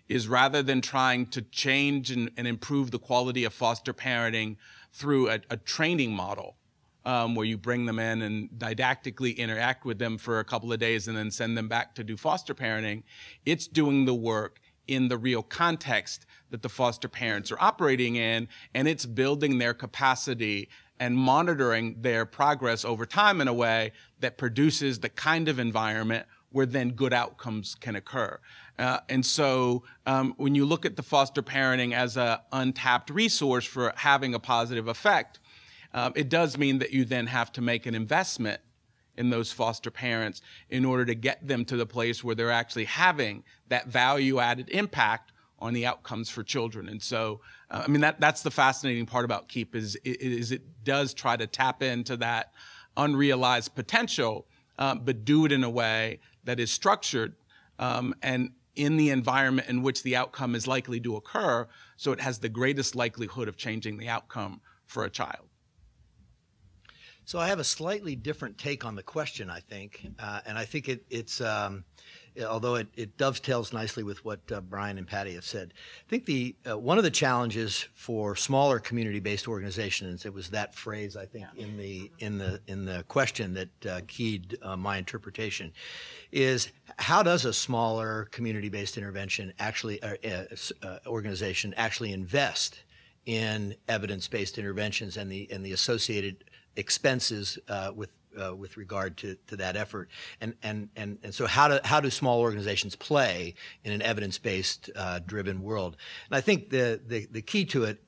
is, rather than trying to change and improve the quality of foster parenting through a training model, where you bring them in and didactically interact with them for a couple of days and then send them back to do foster parenting, it's doing the work in the real context that the foster parents are operating in, and it's building their capacity and monitoring their progress over time in a way that produces the kind of environment where then good outcomes can occur. And so when you look at the foster parenting as an untapped resource for having a positive effect, it does mean that you then have to make an investment in those foster parents in order to get them to the place where they're actually having that value-added impact on the outcomes for children. And so, I mean, that's the fascinating part about KEEP is it does try to tap into that unrealized potential, but do it in a way that is structured and in the environment in which the outcome is likely to occur, so it has the greatest likelihood of changing the outcome for a child. So I have a slightly different take on the question, I think, and I think it's although it dovetails nicely with what Bryan and Patty have said. I think one of the challenges for smaller community-based organizations, it was that phrase I think in the question that keyed my interpretation, is how does a smaller community-based intervention actually organization actually invest in evidence-based interventions and the associated expenses with regard to that effort, and so how do small organizations play in an evidence-based driven world? And I think the key to it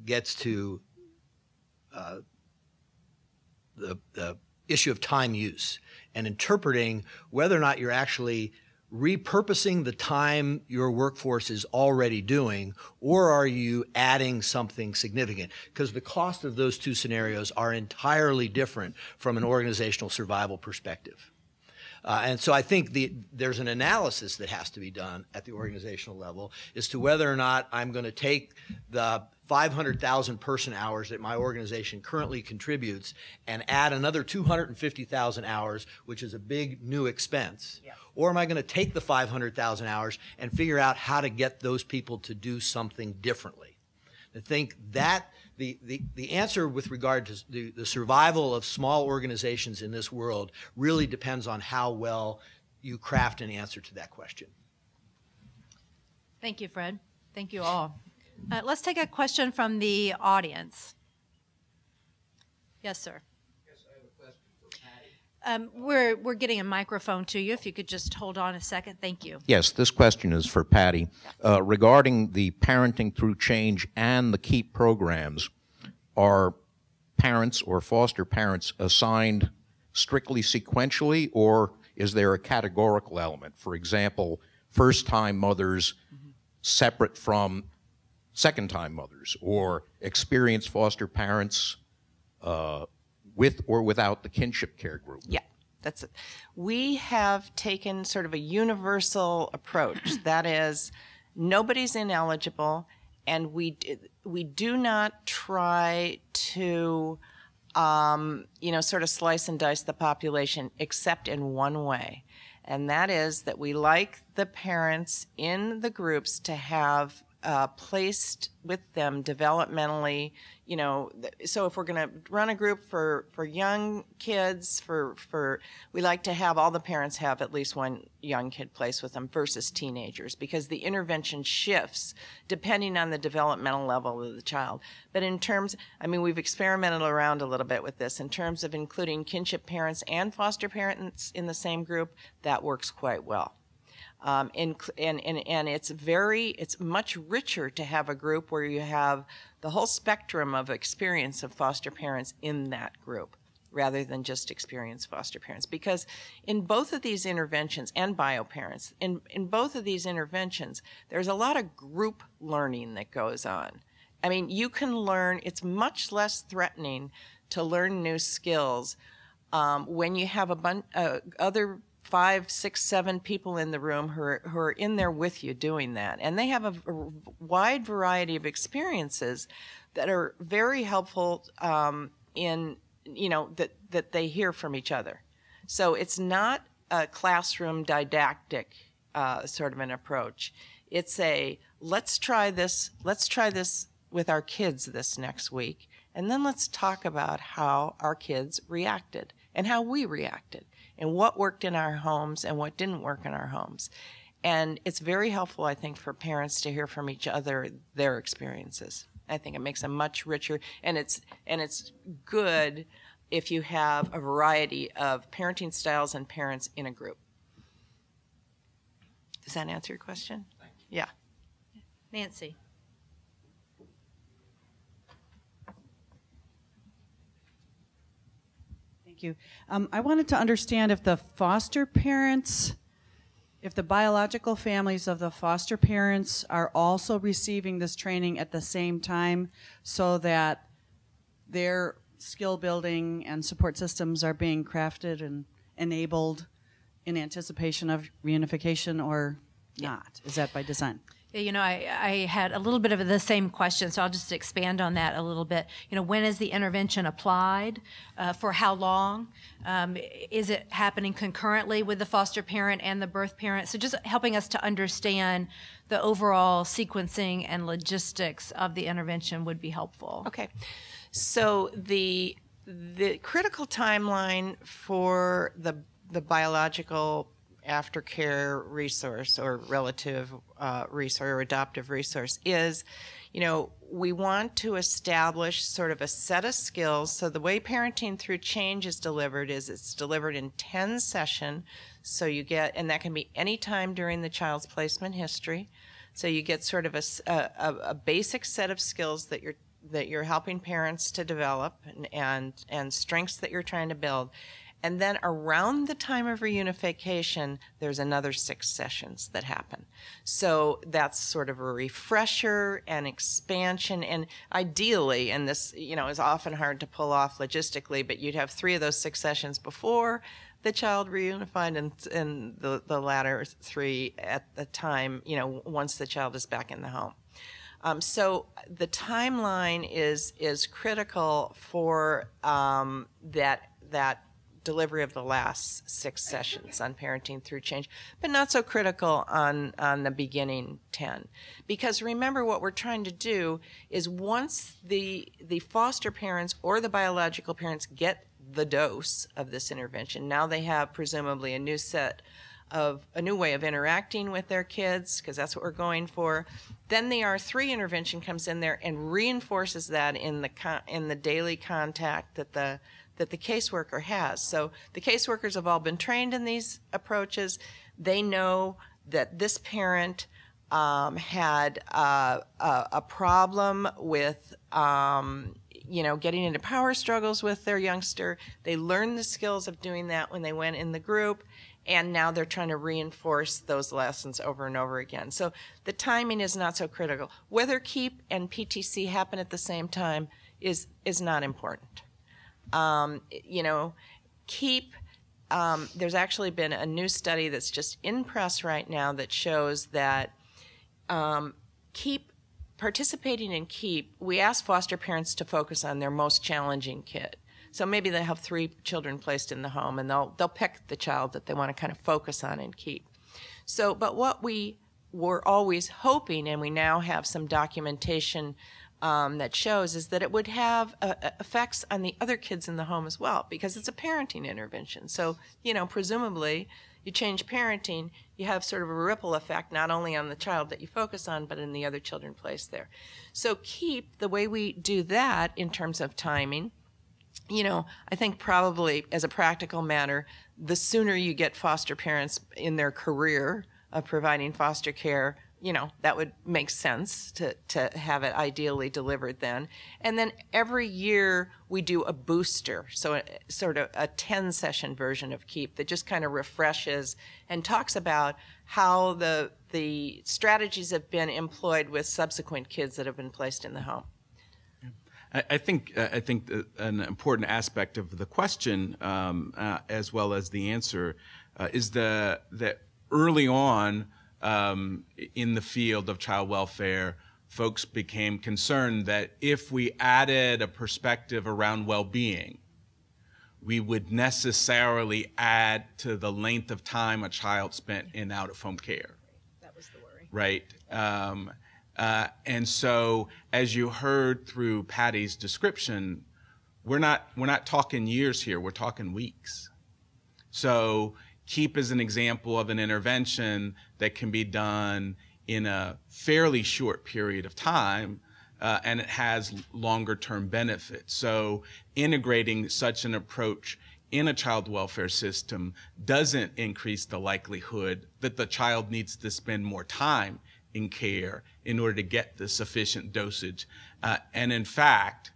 gets to the issue of time use and interpreting whether or not you're actually repurposing the time your workforce is already doing, or are you adding something significant? Because the cost of those two scenarios are entirely different from an organizational survival perspective. And so I think there's an analysis that has to be done at the organizational level as to whether or not I'm going to take the 500,000 person hours that my organization currently contributes and add another 250,000 hours, which is a big new expense. Yeah. Or am I going to take the 500,000 hours and figure out how to get those people to do something differently? I think that the answer with regard to the survival of small organizations in this world really depends on how well you craft an answer to that question. Thank you, Fred. Thank you all. Let's take a question from the audience. Yes, sir. Yes, I have a question for Patty. We're getting a microphone to you. If you could just hold on a second. Thank you. Yes, this question is for Patty. Regarding the Parenting Through Change and the KEEP programs, are parents or foster parents assigned strictly sequentially, or is there a categorical element? For example, first-time mothers separate from second-time mothers, or experienced foster parents with or without the kinship care group? Yeah, that's it. We have taken sort of a universal approach. That is, nobody's ineligible, and we do not try to, sort of slice and dice the population, except in one way. And that is that we like the parents in the groups to have placed with them developmentally, so if we're going to run a group for young kids, we like to have all the parents have at least one young kid placed with them versus teenagers, because the intervention shifts depending on the developmental level of the child. But in terms, we've experimented around a little bit with this. In terms of including kinship parents and foster parents in the same group, that works quite well. And it's much richer to have a group where you have the whole spectrum of experience of foster parents in that group, rather than just experienced foster parents. Because in both of these interventions, and bio parents, in both of these interventions, there's a lot of group learning that goes on. You can learn, it's much less threatening to learn new skills when you have other 5, 6, 7 people in the room who are in there with you doing that. And they have a wide variety of experiences that are very helpful that they hear from each other. So it's not a classroom didactic sort of an approach. It's let's try this with our kids this next week, and then let's talk about how our kids reacted and how we reacted, and what worked in our homes and what didn't work in our homes. And it's very helpful, I think, for parents to hear from each other their experiences. I think it makes them much richer, and it's good if you have a variety of parenting styles and parents in a group. Does that answer your question? Yeah. Nancy. Thank you. I wanted to understand if the foster parents, if the biological families of the foster parents are also receiving this training at the same time, so that their skill building and support systems are being crafted and enabled in anticipation of reunification, or not? Is that by design? Yeah, you know, I had a little bit of the same question, so I'll just expand on that a little bit. You know, when is the intervention applied? For how long? Is it happening concurrently with the foster parent and the birth parent? So just helping us to understand the overall sequencing and logistics of the intervention would be helpful. Okay. So the critical timeline for the biological aftercare resource or relative resource or adoptive resource is, you know, we want to establish sort of a set of skills. So the way Parenting Through Change is delivered is it's delivered in 10 sessions. So you get, and that can be any time during the child's placement history. So you get sort of a basic set of skills that you're helping parents to develop and strengths that you're trying to build. And then around the time of reunification, there's another 6 sessions that happen. So that's sort of a refresher and expansion. And ideally, and this, you know, is often hard to pull off logistically, but you'd have 3 of those 6 sessions before the child reunified and the latter 3 at the time, you know, once the child is back in the home. So the timeline is critical for that delivery of the last 6 sessions on Parenting Through Change, but not so critical on the beginning 10. Because remember, what we're trying to do is once the foster parents or the biological parents get the dose of this intervention, now they have presumably a new way of interacting with their kids, because that's what we're going for. Then the R3 intervention comes in there and reinforces that in the daily contact that the caseworker has. So the caseworkers have all been trained in these approaches. They know that this parent had a problem with getting into power struggles with their youngster. They learned the skills of doing that when they went in the group, and now they're trying to reinforce those lessons over and over again. So the timing is not so critical. Whether KEEP and PTC happen at the same time is not important. KEEP, there's actually been a new study that's just in press right now that shows that participating in KEEP, we ask foster parents to focus on their most challenging kid. So maybe they have 3 children placed in the home, and they'll pick the child that they want to kind of focus on and keep. So, but what we were always hoping, and we now have some documentation that shows, is that it would have effects on the other kids in the home as well, because it's a parenting intervention. So, presumably, you change parenting, you have sort of a ripple effect, not only on the child that you focus on, but in the other children placed there. So KEEP, the way we do that in terms of timing, I think probably as a practical matter, the sooner you get foster parents in their career of providing foster care, that would make sense to have it ideally delivered then. And then every year we do a booster, so sort of a 10-session version of KEEP that just kind of refreshes and talks about how the strategies have been employed with subsequent kids that have been placed in the home. I think an important aspect of the question, as well as the answer, is that early on in the field of child welfare, folks became concerned that if we added a perspective around well-being, we would necessarily add to the length of time a child spent in out-of-home care. That was the worry. Right. And so, as you heard through Patty's description, we're not talking years here. We're talking weeks. So, KEEP is an example of an intervention that can be done in a fairly short period of time, and it has longer-term benefits. So integrating such an approach in a child welfare system doesn't increase the likelihood that the child needs to spend more time in care in order to get the sufficient dosage. And in fact,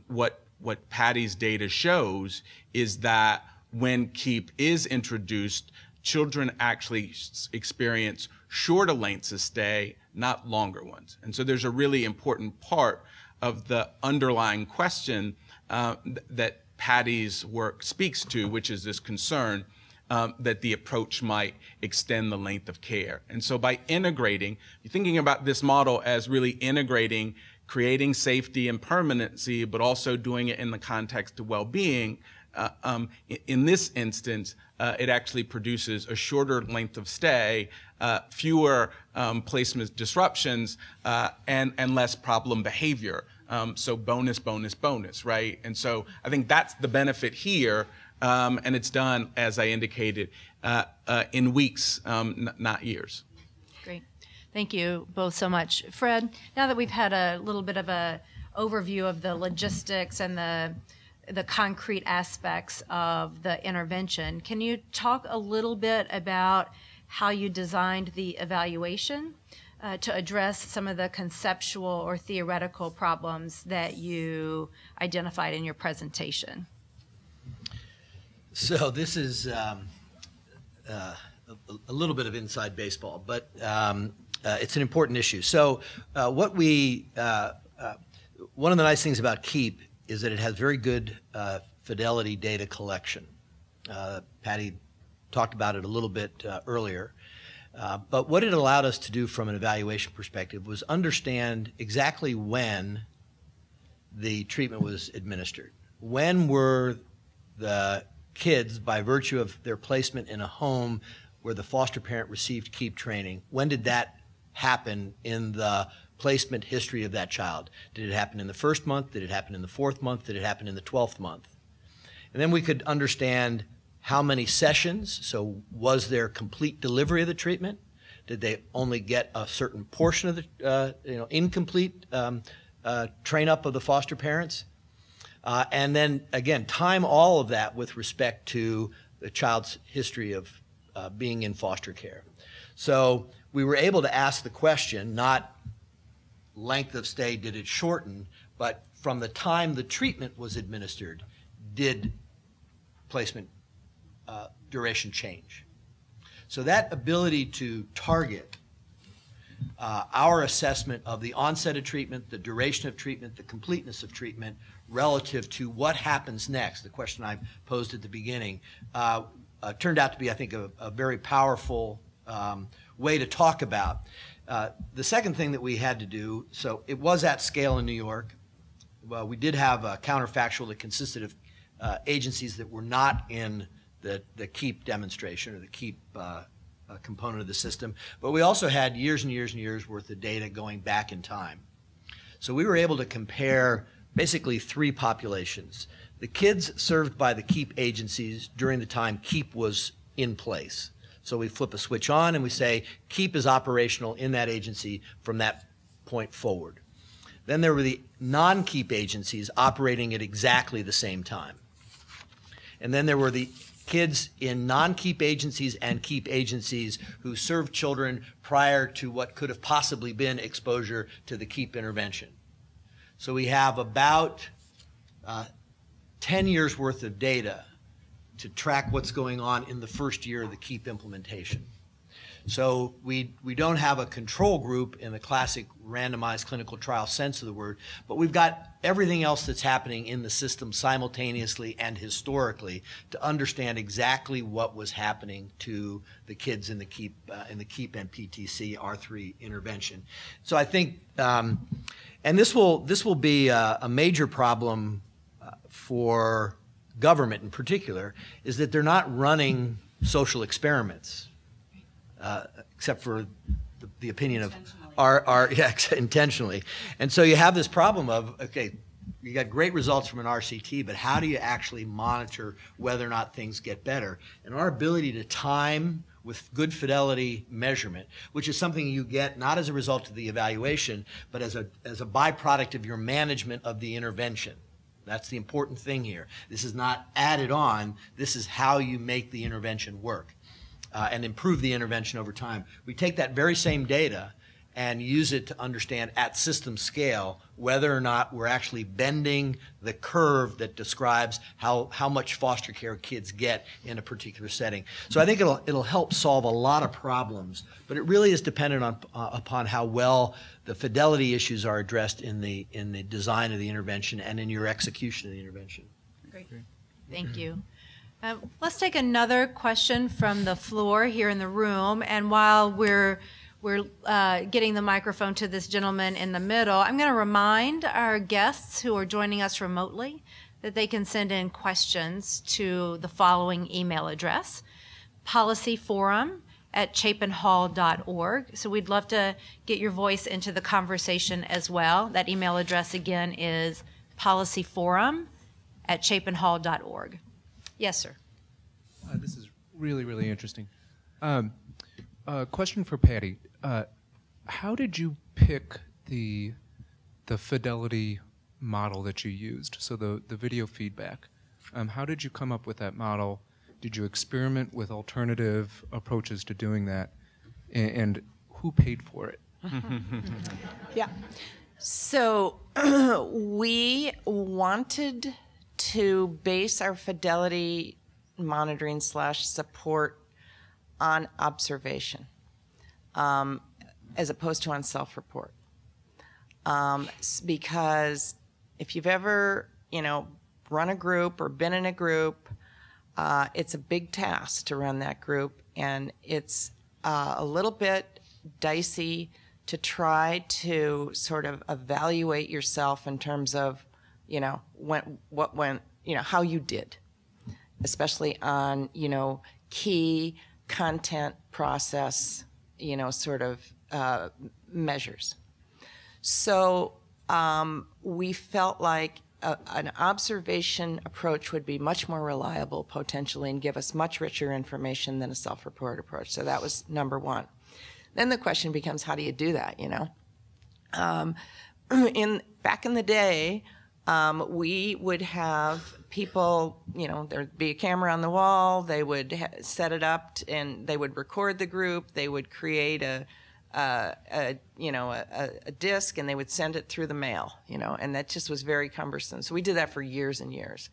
what Patty's data shows is that when KEEP is introduced, children actually experience shorter lengths of stay, not longer ones. And so there's a really important part of the underlying question that Patty's work speaks to, which is this concern that the approach might extend the length of care. And so by integrating, you're thinking about this model as really integrating, creating safety and permanency, but also doing it in the context of well-being. In this instance, it actually produces a shorter length of stay, fewer placement disruptions, and less problem behavior. So bonus, bonus, bonus, right? And so I think that's the benefit here, and it's done, as I indicated, in weeks, not years. Great. Thank you both so much. Fred, now that we've had a little bit of a overview of the logistics and the concrete aspects of the intervention, can you talk a little bit about how you designed the evaluation to address some of the conceptual or theoretical problems that you identified in your presentation? So this is a little bit of inside baseball, but it's an important issue. So one of the nice things about KEEP is that it has very good fidelity data collection. Patty talked about it a little bit earlier. But what it allowed us to do from an evaluation perspective was understand exactly when the treatment was administered. When were the kids, by virtue of their placement in a home where the foster parent received KEEP training, when did that happen in the placement history of that child? Did it happen in the first month? Did it happen in the 4th month? Did it happen in the 12th month? And then we could understand how many sessions. So was there complete delivery of the treatment? Did they only get a certain portion of the incomplete train up of the foster parents? And then again, time all of that with respect to the child's history of being in foster care. So we were able to ask the question, not length of stay, did it shorten, but from the time the treatment was administered, did placement duration change? So that ability to target our assessment of the onset of treatment, the duration of treatment, the completeness of treatment relative to what happens next, the question I posed at the beginning, turned out to be, I think, a very powerful way to talk about. The second thing that we had to do, so it was at scale in New York. Well, we did have a counterfactual that consisted of agencies that were not in the KEEP demonstration or the KEEP component of the system, but we also had years and years and years worth of data going back in time. So we were able to compare basically 3 populations. The kids served by the KEEP agencies during the time KEEP was in place. So we flip a switch on and we say KEEP is operational in that agency from that point forward. Then there were the non-KEEP agencies operating at exactly the same time. And then there were the kids in non-KEEP agencies and KEEP agencies who served children prior to what could have possibly been exposure to the KEEP intervention. So we have about 10 years worth of data to track what's going on in the first year of the KEEP implementation. So we don't have a control group in the classic randomized clinical trial sense of the word, but we've got everything else that's happening in the system simultaneously and historically to understand exactly what was happening to the kids in the KEEP and PTC R3 intervention. So I think, and this will be a major problem for government in particular, is that they're not running social experiments. Except for the opinion of intentionally. And so you have this problem of, okay, you got great results from an RCT, but how do you actually monitor whether or not things get better? And our ability to time with good fidelity measurement, which is something you get not as a result of the evaluation, but as a byproduct of your management of the intervention. That's the important thing here. This is not added on. This is how you make the intervention work and improve the intervention over time. We take that very same data and use it to understand at system scale whether or not we're actually bending the curve that describes how much foster care kids get in a particular setting. So I think it'll help solve a lot of problems, but it really is dependent upon how well the fidelity issues are addressed in the design of the intervention and in your execution of the intervention. Great. Thank you. Let's take another question from the floor here in the room, and while we're getting the microphone to this gentleman in the middle, I'm going to remind our guests who are joining us remotely that they can send in questions to the following email address, policyforum@chapinhall.org. So we'd love to get your voice into the conversation as well. That email address again is policyforum@chapinhall.org. Yes, sir. This is really, really interesting. Question for Patty. How did you pick the fidelity model that you used, so the video feedback? How did you come up with that model? Did you experiment with alternative approaches to doing that? And who paid for it? Yeah. So we wanted to base our fidelity monitoring / support on observation, as opposed to on self-report. Because if you've ever, run a group or been in a group, it's a big task to run that group, and it's a little bit dicey to try to sort of evaluate yourself in terms of, how you did, especially on, key content process, measures. So we felt like an observation approach would be much more reliable potentially and give us much richer information than a self-report approach. So that was number one. Then the question becomes, how do you do that, back in the day, we would have people, there'd be a camera on the wall, they would set it up and they would record the group, they would create a disc and they would send it through the mail, and that just was very cumbersome. So we did that for years and years.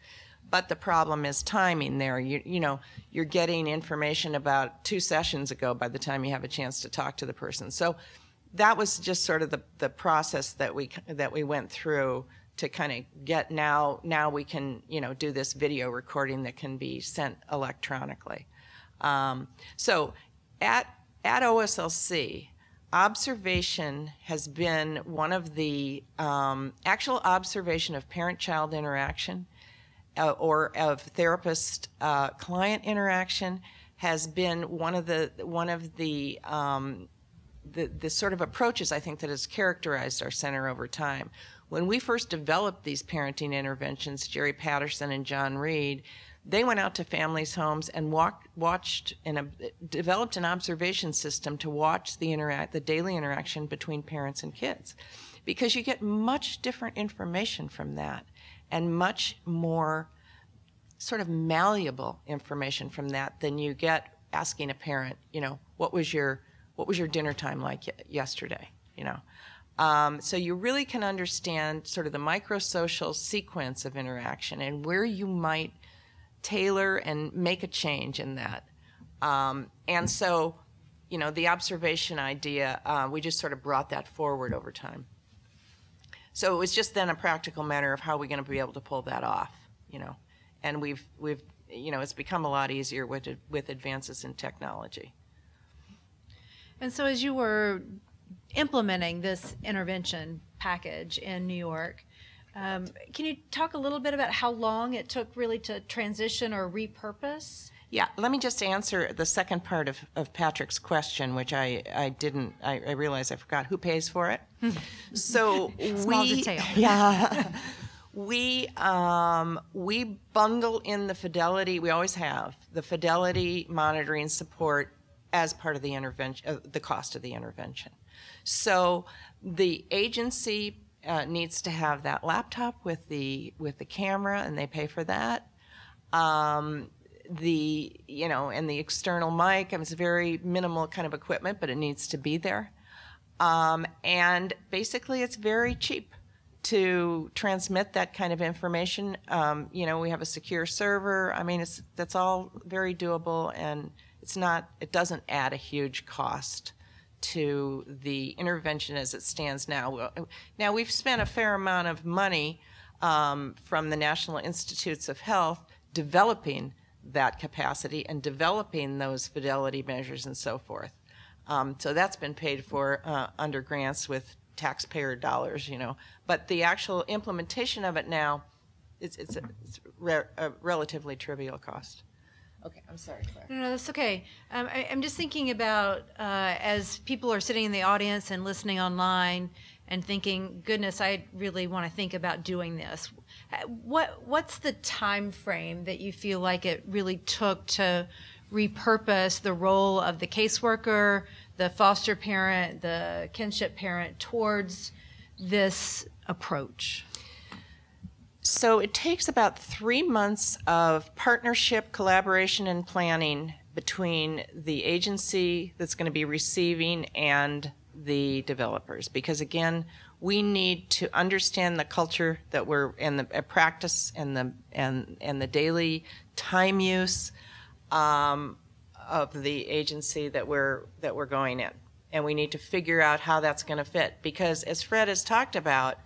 But the problem is timing there. You're getting information about 2 sessions ago by the time you have a chance to talk to the person. So that was just sort of the process that we went through to kind of get now we can, do this video recording that can be sent electronically. So at OSLC, observation has been one of the actual observation of parent-child interaction or of therapist-client interaction has been one of the sort of approaches, I think, that has characterized our center over time. When we first developed these parenting interventions, Jerry Patterson and John Reed, they went out to families' homes and watched and developed an observation system to watch the daily interaction between parents and kids, because you get much different information from that and much more sort of malleable information from that than you get asking a parent, what was your dinner time like yesterday, So you really can understand sort of the microsocial sequence of interaction and where you might tailor and make a change in that. And so, the observation idea, we just sort of brought that forward over time. So it was just then a practical matter of how we're going to be able to pull that off, And we've it's become a lot easier with advances in technology. And so as you were implementing this intervention package in New York, can you talk a little bit about how long it took really to transition or repurpose? Yeah, let me just answer the second part of Patrick's question, which I realized I forgot. Who pays for it? So Small detail. Yeah. We bundle in the fidelity. We always have the fidelity monitoring support as part of the intervention, the cost of the intervention. So the agency needs to have that laptop with the camera, and they pay for that. And the external mic. It's very minimal kind of equipment, but it needs to be there. And basically, it's very cheap to transmit that kind of information. We have a secure server. That's all very doable, and it doesn't add a huge cost to the intervention as it stands now. Now, we've spent a fair amount of money from the National Institutes of Health developing that capacity and developing those fidelity measures and so forth. So that's been paid for under grants with taxpayer dollars, But the actual implementation of it now, it's a relatively trivial cost. Okay, I'm sorry, Claire. No, that's okay. I'm just thinking about as people are sitting in the audience and listening online and thinking, goodness, I really want to think about doing this. What's the time frame that you feel like it really took to repurpose the role of the caseworker, the foster parent, the kinship parent towards this approach? So it takes about 3 months of partnership, collaboration, and planning between the agency that's going to be receiving and the developers, because again, we need to understand the culture that and the practice and the daily time use of the agency that we're going in, and we need to figure out how that's going to fit. Because as Fred has talked about,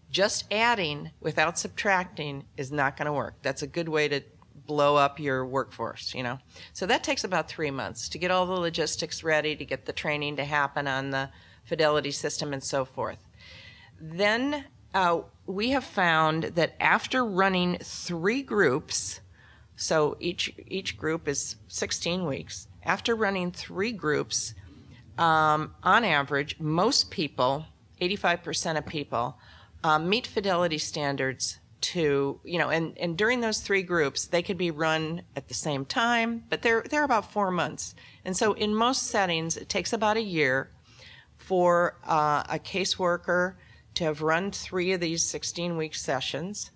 just adding without subtracting is not going to work. That's a good way to blow up your workforce, So that takes about 3 months to get all the logistics ready, to get the training to happen on the fidelity system and so forth. Then we have found that after running 3 groups, so each group is 16 weeks, after running 3 groups, on average, most people, 85% of people, meet fidelity standards and during those 3 groups, they could be run at the same time, but they're about 4 months. And so in most settings, it takes about a year for a caseworker to have run 3 of these 16-week sessions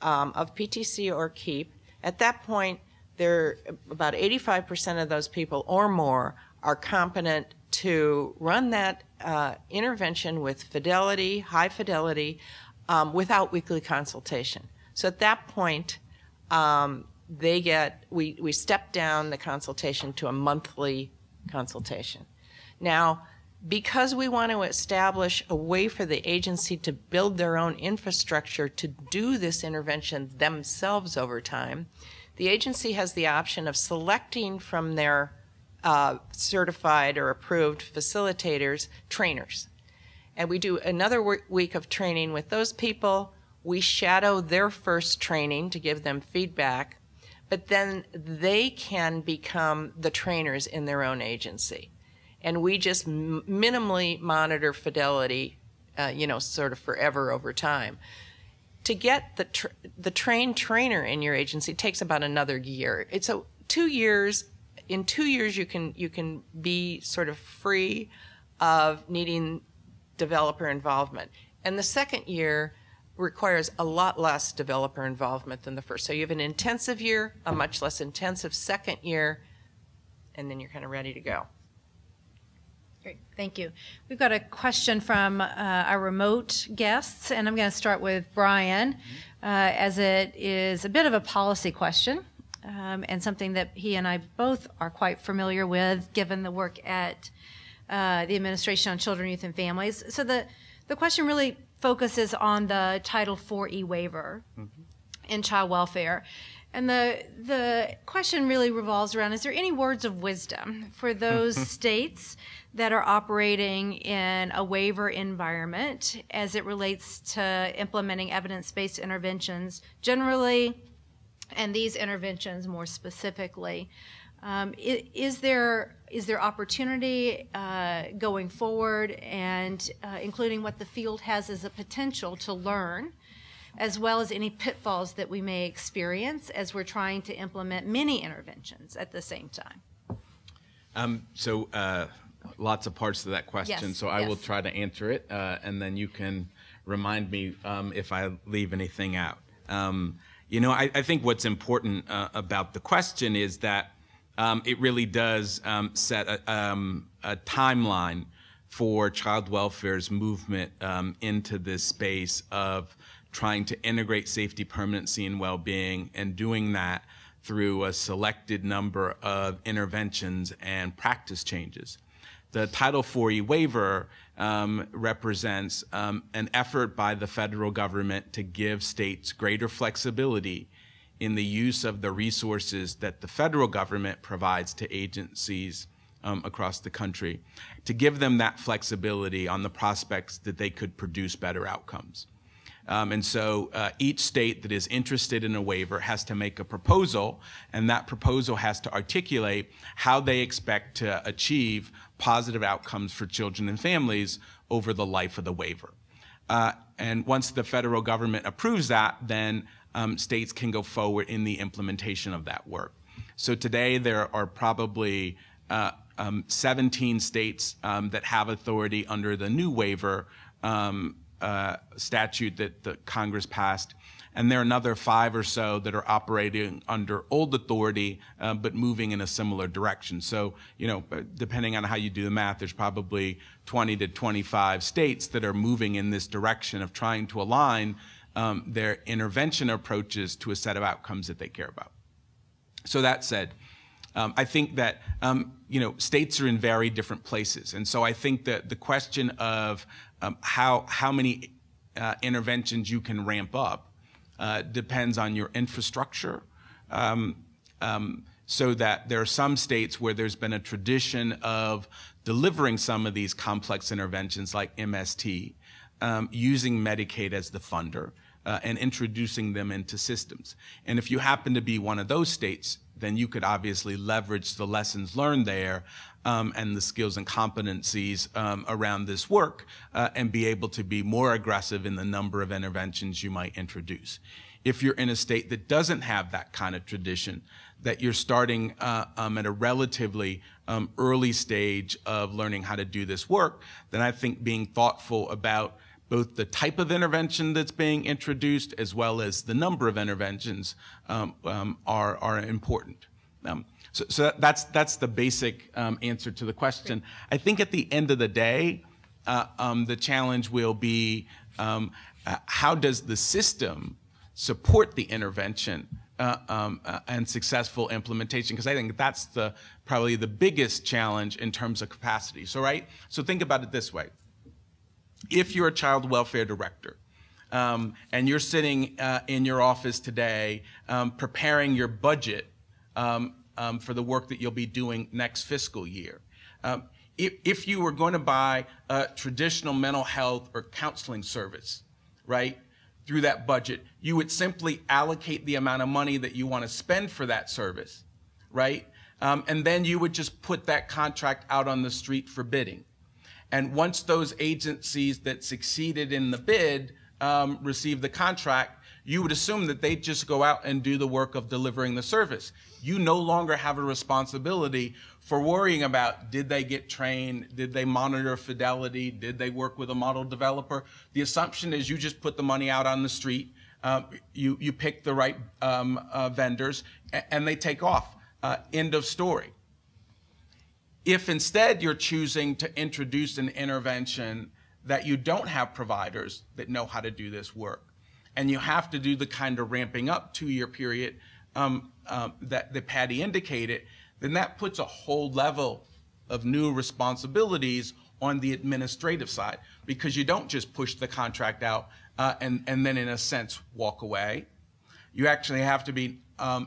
of PTC or KEEP. At that point, about 85% of those people or more are competent to run that intervention with fidelity, high fidelity, without weekly consultation. So at that point, we step down the consultation to a monthly consultation. Now, because we want to establish a way for the agency to build their own infrastructure to do this intervention themselves over time, the agency has the option of selecting from their certified or approved facilitators, trainers. And we do another week of training with those people. We shadow their first training to give them feedback, but then they can become the trainers in their own agency. And we just minimally monitor fidelity, sort of forever over time. To get the trained trainer in your agency takes about another year. It's 2 years. In 2 years, you can be sort of free of needing developer involvement. And the second year requires a lot less developer involvement than the first. So you have an intensive year, a much less intensive second year, and then you're kind of ready to go. Great, thank you. We've got a question from our remote guests, and I'm going to start with Bryan, as it is a bit of a policy question, and something that he and I both are quite familiar with, given the work at the Administration on Children, Youth, and Families. So the question really focuses on the Title IV e-waiver in child welfare. And the question really revolves around, is there any words of wisdom for those states that are operating in a waiver environment as it relates to implementing evidence-based interventions generally, and these interventions more specifically? Is there opportunity going forward, and including what the field has as a potential to learn as well as any pitfalls that we may experience as we're trying to implement many interventions at the same time. Lots of parts to that question, Yes, so I will yes. try to answer it, and then you can remind me if I leave anything out. I think what's important about the question is that it really does set a timeline for child welfare's movement into this space of trying to integrate safety, permanency, and well-being, and doing that through a selected number of interventions and practice changes. The Title IV waiver represents an effort by the federal government to give states greater flexibility in the use of the resources that the federal government provides to agencies across the country, to give them that flexibility on the prospects that they could produce better outcomes. And so each state that is interested in a waiver has to make a proposal, and that proposal has to articulate how they expect to achieve positive outcomes for children and families over the life of the waiver. And once the federal government approves that, then states can go forward in the implementation of that work. So today there are probably 17 states that have authority under the new waiver statute that the Congress passed, and there are another 5 or so that are operating under old authority, but moving in a similar direction. So, depending on how you do the math, there's probably 20 to 25 states that are moving in this direction of trying to align their intervention approaches to a set of outcomes that they care about. So that said, I think that states are in very different places, and so I think that the question of how many interventions you can ramp up depends on your infrastructure. So that there are some states where there's been a tradition of delivering some of these complex interventions like MST, using Medicaid as the funder, and introducing them into systems. And if you happen to be one of those states, then you could obviously leverage the lessons learned there and the skills and competencies around this work and be able to be more aggressive in the number of interventions you might introduce. If you're in a state that doesn't have that kind of tradition, that you're starting at a relatively early stage of learning how to do this work, then I think being thoughtful about both the type of intervention that's being introduced as well as the number of interventions are important. So that's the basic answer to the question. I think at the end of the day, the challenge will be how does the system support the intervention and successful implementation? Because I think that's probably the biggest challenge in terms of capacity. So think about it this way. If you're a child welfare director and you're sitting in your office today preparing your budget for the work that you'll be doing next fiscal year, if you were going to buy a traditional mental health or counseling service, right, through that budget, you would simply allocate the amount of money that you want to spend for that service, right? And then you would just put that contract out on the street for bidding. And once those agencies that succeeded in the bid received the contract, you would assume that they'd just go out and do the work of delivering the service. You no longer have a responsibility for worrying about, did they get trained? Did they monitor fidelity? Did they work with a model developer? The assumption is you just put the money out on the street, you pick the right vendors, and they take off. End of story. If instead you're choosing to introduce an intervention that you don't have providers that know how to do this work, and you have to do the kind of ramping up 2-year period that Patty indicated, then that puts a whole level of new responsibilities on the administrative side, because you don't just push the contract out and then in a sense walk away. You actually have to be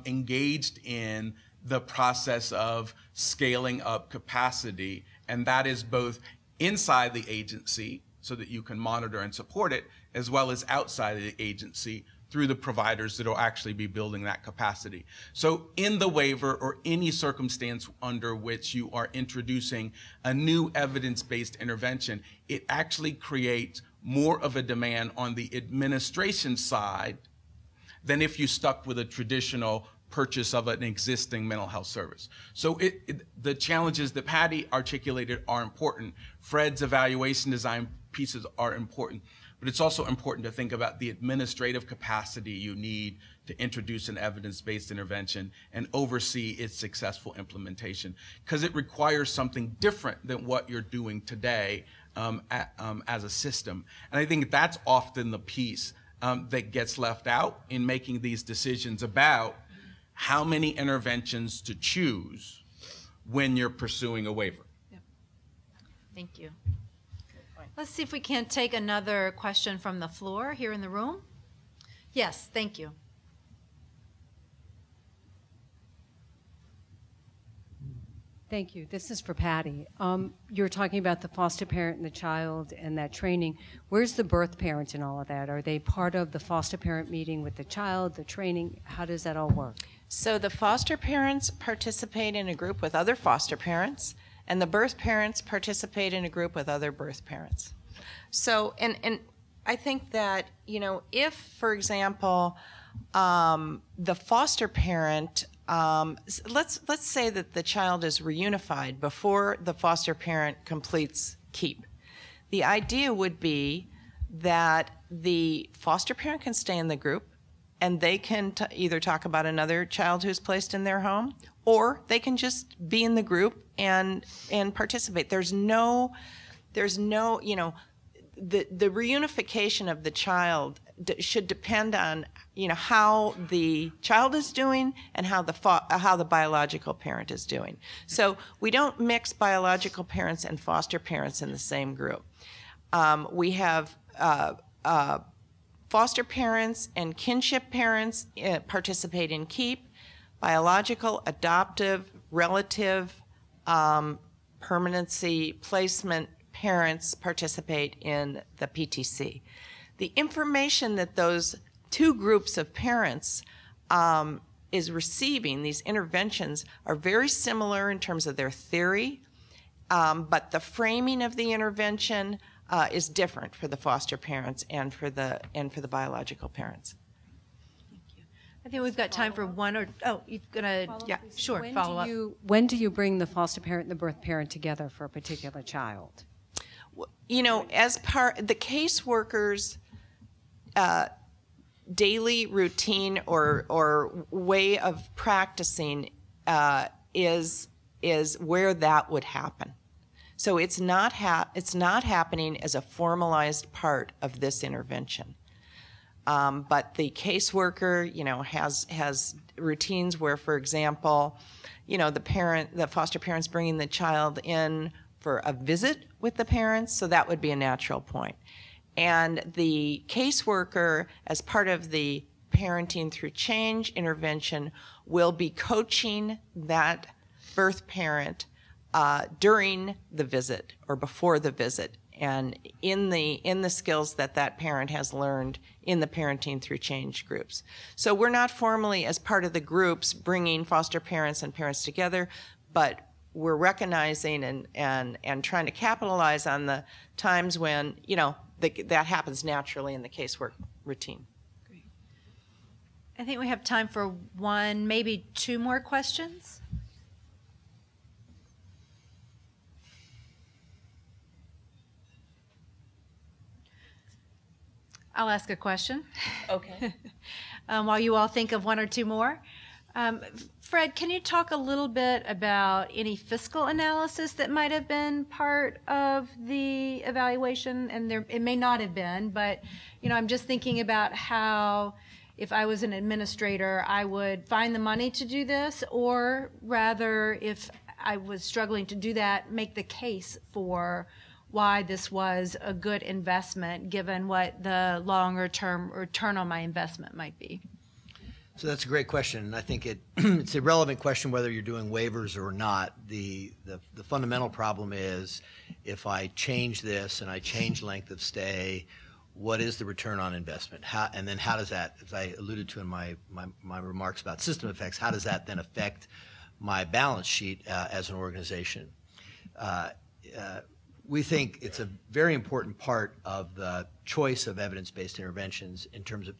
engaged in the process of scaling up capacity, and that is both inside the agency so that you can monitor and support it, as well as outside of the agency through the providers that will actually be building that capacity. So in the waiver or any circumstance under which you are introducing a new evidence-based intervention, it actually creates more of a demand on the administration side than if you stuck with a traditional purchase of an existing mental health service. So the challenges that Patty articulated are important. Fred's evaluation design pieces are important, but it's also important to think about the administrative capacity you need to introduce an evidence-based intervention and oversee its successful implementation, because it requires something different than what you're doing today as a system. And I think that's often the piece that gets left out in making these decisions about how many interventions to choose when you're pursuing a waiver. Yep. Thank you. Let's see if we can take another question from the floor here in the room. Yes, thank you. Thank you. This is for Patty. You're talking about the foster parent and the child and that training. Where's the birth parent in all of that? Are they part of the foster parent meeting with the child, the training? How does that all work? So the foster parents participate in a group with other foster parents, and the birth parents participate in a group with other birth parents. So, and I think that, you know, if, for example, the foster parent, let's say that the child is reunified before the foster parent completes keep. The idea would be that the foster parent can stay in the group, and they can either talk about another child who's placed in their home, or they can just be in the group and participate. There's no, you know, the reunification of the child should depend on, you know, how the child is doing and how the biological parent is doing. So we don't mix biological parents and foster parents in the same group. We have foster parents and kinship parents participate in KEEP. Biological, adoptive, relative, permanency, placement parents participate in the PTC. The information that those two groups of parents is receiving, these interventions, are very similar in terms of their theory, but the framing of the intervention is different for the foster parents and for the biological parents. Thank you. I think we've got time for one or you're gonna sure follow up. When do you bring the foster parent and the birth parent together for a particular child? You know, as the caseworkers' daily routine or way of practicing is where that would happen. So it's not happening as a formalized part of this intervention. But the caseworker, you know, has routines where, for example, you know, the foster parent's bringing the child in for a visit with the parents, so that would be a natural point. And the caseworker, as part of the Parenting Through Change intervention, will be coaching that birth parent during the visit or before the visit, and in the skills that parent has learned in the Parenting Through Change groups. So we're not formally, as part of the groups, bringing foster parents and parents together, but we're recognizing and trying to capitalize on the times when, you know, that happens naturally in the casework routine. Great. I think we have time for one, maybe two more questions. I'll ask a question. Okay. While you all think of one or two more. Fred, can you talk a little bit about any fiscal analysis that might have been part of the evaluation? And it may not have been, but you know, I'm just thinking about how, if I was an administrator, I would find the money to do this, or rather, if I was struggling to do that, make the case for why this was a good investment given what the longer term return on my investment might be. So that's a great question, and I think it's a relevant question whether you're doing waivers or not. The fundamental problem is, if I change this and I change length of stay, what is the return on investment? And then how does that, as I alluded to in my remarks about system effects, how does that then affect my balance sheet as an organization? we think it's a very important part of the choice of evidence-based interventions in terms of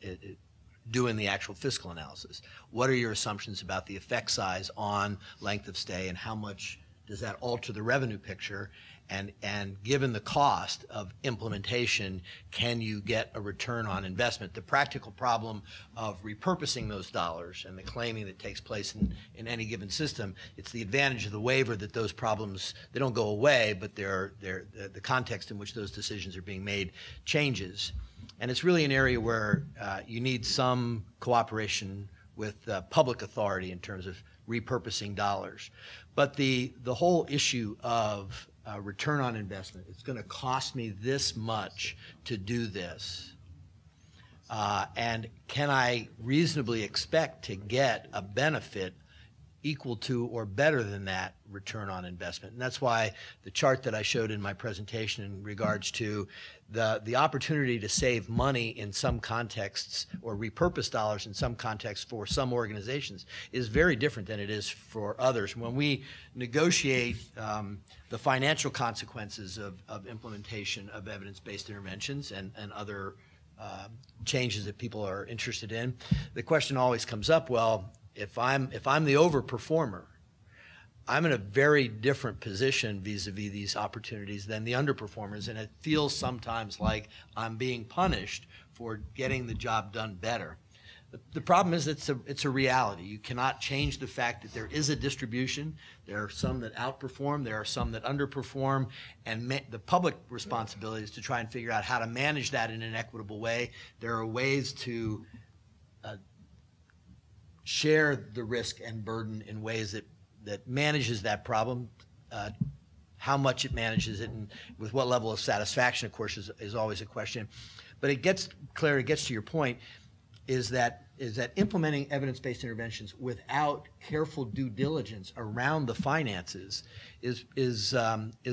doing the actual fiscal analysis. What are your assumptions about the effect size on length of stay, and how much does that alter the revenue picture? And given the cost of implementation, can you get a return on investment? The practical problem of repurposing those dollars and the claiming that takes place in any given system, it's the advantage of the waiver that those problems, they don't go away, but the context in which those decisions are being made changes. And it's really an area where you need some cooperation with public authority in terms of repurposing dollars. But the whole issue of return on investment, it's going to cost me this much to do this, and can I reasonably expect to get a benefit equal to or better than that return on investment? And that's why the chart that I showed in my presentation in regards to the opportunity to save money in some contexts or repurpose dollars in some contexts for some organizations is very different than it is for others. When we negotiate the financial consequences of implementation of evidence-based interventions and other changes that people are interested in, the question always comes up, well, if I'm the overperformer, I'm in a very different position vis-a-vis these opportunities than the underperformers, and it feels sometimes like I'm being punished for getting the job done better. The problem is it's a reality. You cannot change the fact that there is a distribution. There are some that outperform, there are some that underperform, and the public responsibility is to try and figure out how to manage that in an equitable way. There are ways to share the risk and burden in ways that manages that problem. How much it manages it and with what level of satisfaction, of course, is always a question. But it gets, Clare, it gets to your point, is that implementing evidence-based interventions without careful due diligence around the finances is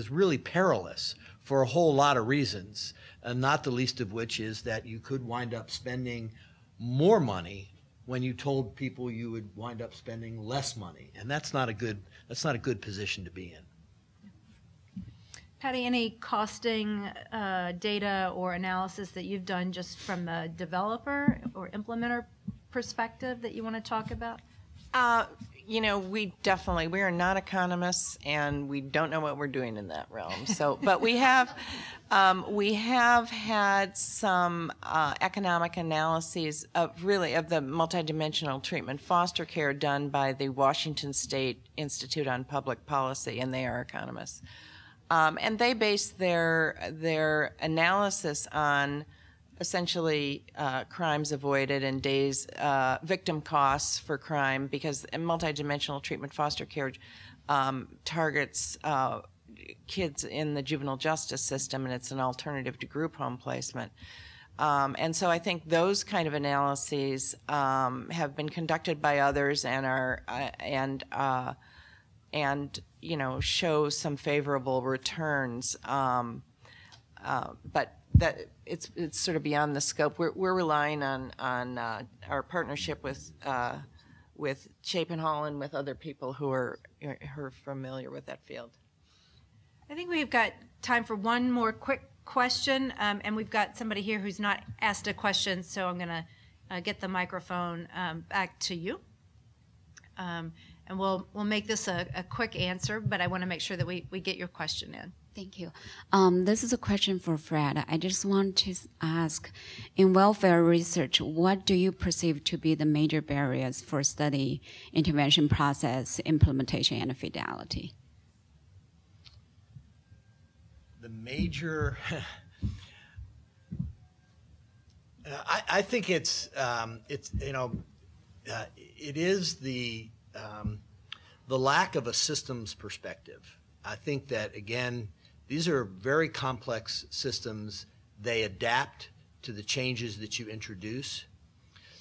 really perilous for a whole lot of reasons, and not the least of which is that you could wind up spending more money when you told people you would wind up spending less money, and that's not a good position to be in. Patty, any costing data or analysis that you've done just from the developer or implementer perspective that you want to talk about? We are not economists, and we don't know what we're doing in that realm. So, but we have had some economic analyses of the multidimensional treatment foster care done by the Washington State Institute on Public Policy, and they are economists. And they base their analysis on essentially crimes avoided and days, victim costs for crime, because multidimensional treatment foster care targets kids in the juvenile justice system, and it's an alternative to group home placement. And so I think those kind of analyses have been conducted by others and are show some favorable returns. But that it's sort of beyond the scope. We're relying on our partnership with Chapin Hall and with other people who are familiar with that field. I think we've got time for one more quick question, and we've got somebody here who's not asked a question, so I'm going to get the microphone back to you. And we'll make this a quick answer, but I want to make sure that we get your question in. Thank you. This is a question for Fred. I just want to ask, in welfare research, what do you perceive to be the major barriers for study, intervention process, implementation, and fidelity? The major, I think it is the lack of a systems perspective. I think that, again, these are very complex systems. They adapt to the changes that you introduce.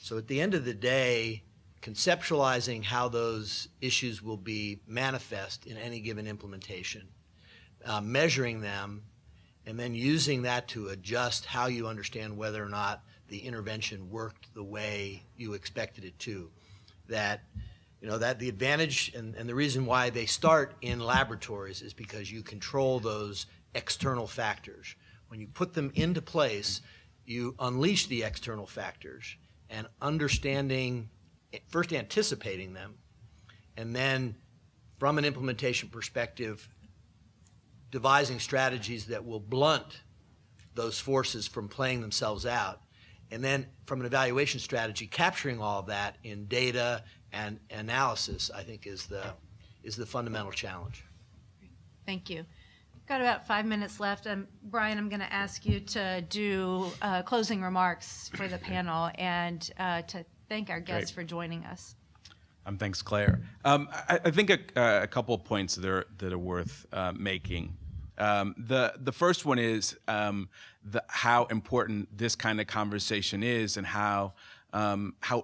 So at the end of the day, conceptualizing how those issues will be manifest in any given implementation, measuring them, and then using that to adjust how you understand whether or not the intervention worked the way you expected it to. That the advantage and the reason why they start in laboratories is because you control those external factors. When you put them into place, you unleash the external factors, and understanding, first anticipating them, and then from an implementation perspective, devising strategies that will blunt those forces from playing themselves out. And then from an evaluation strategy, capturing all of that in data and analysis, I think is the fundamental challenge. Thank you. Got about 5 minutes left. Bryan, I'm going to ask you to do closing remarks for the panel and to thank our guests for joining us. Thanks, Claire. I think a couple of points that are worth making. The first one is how important this kind of conversation is, and how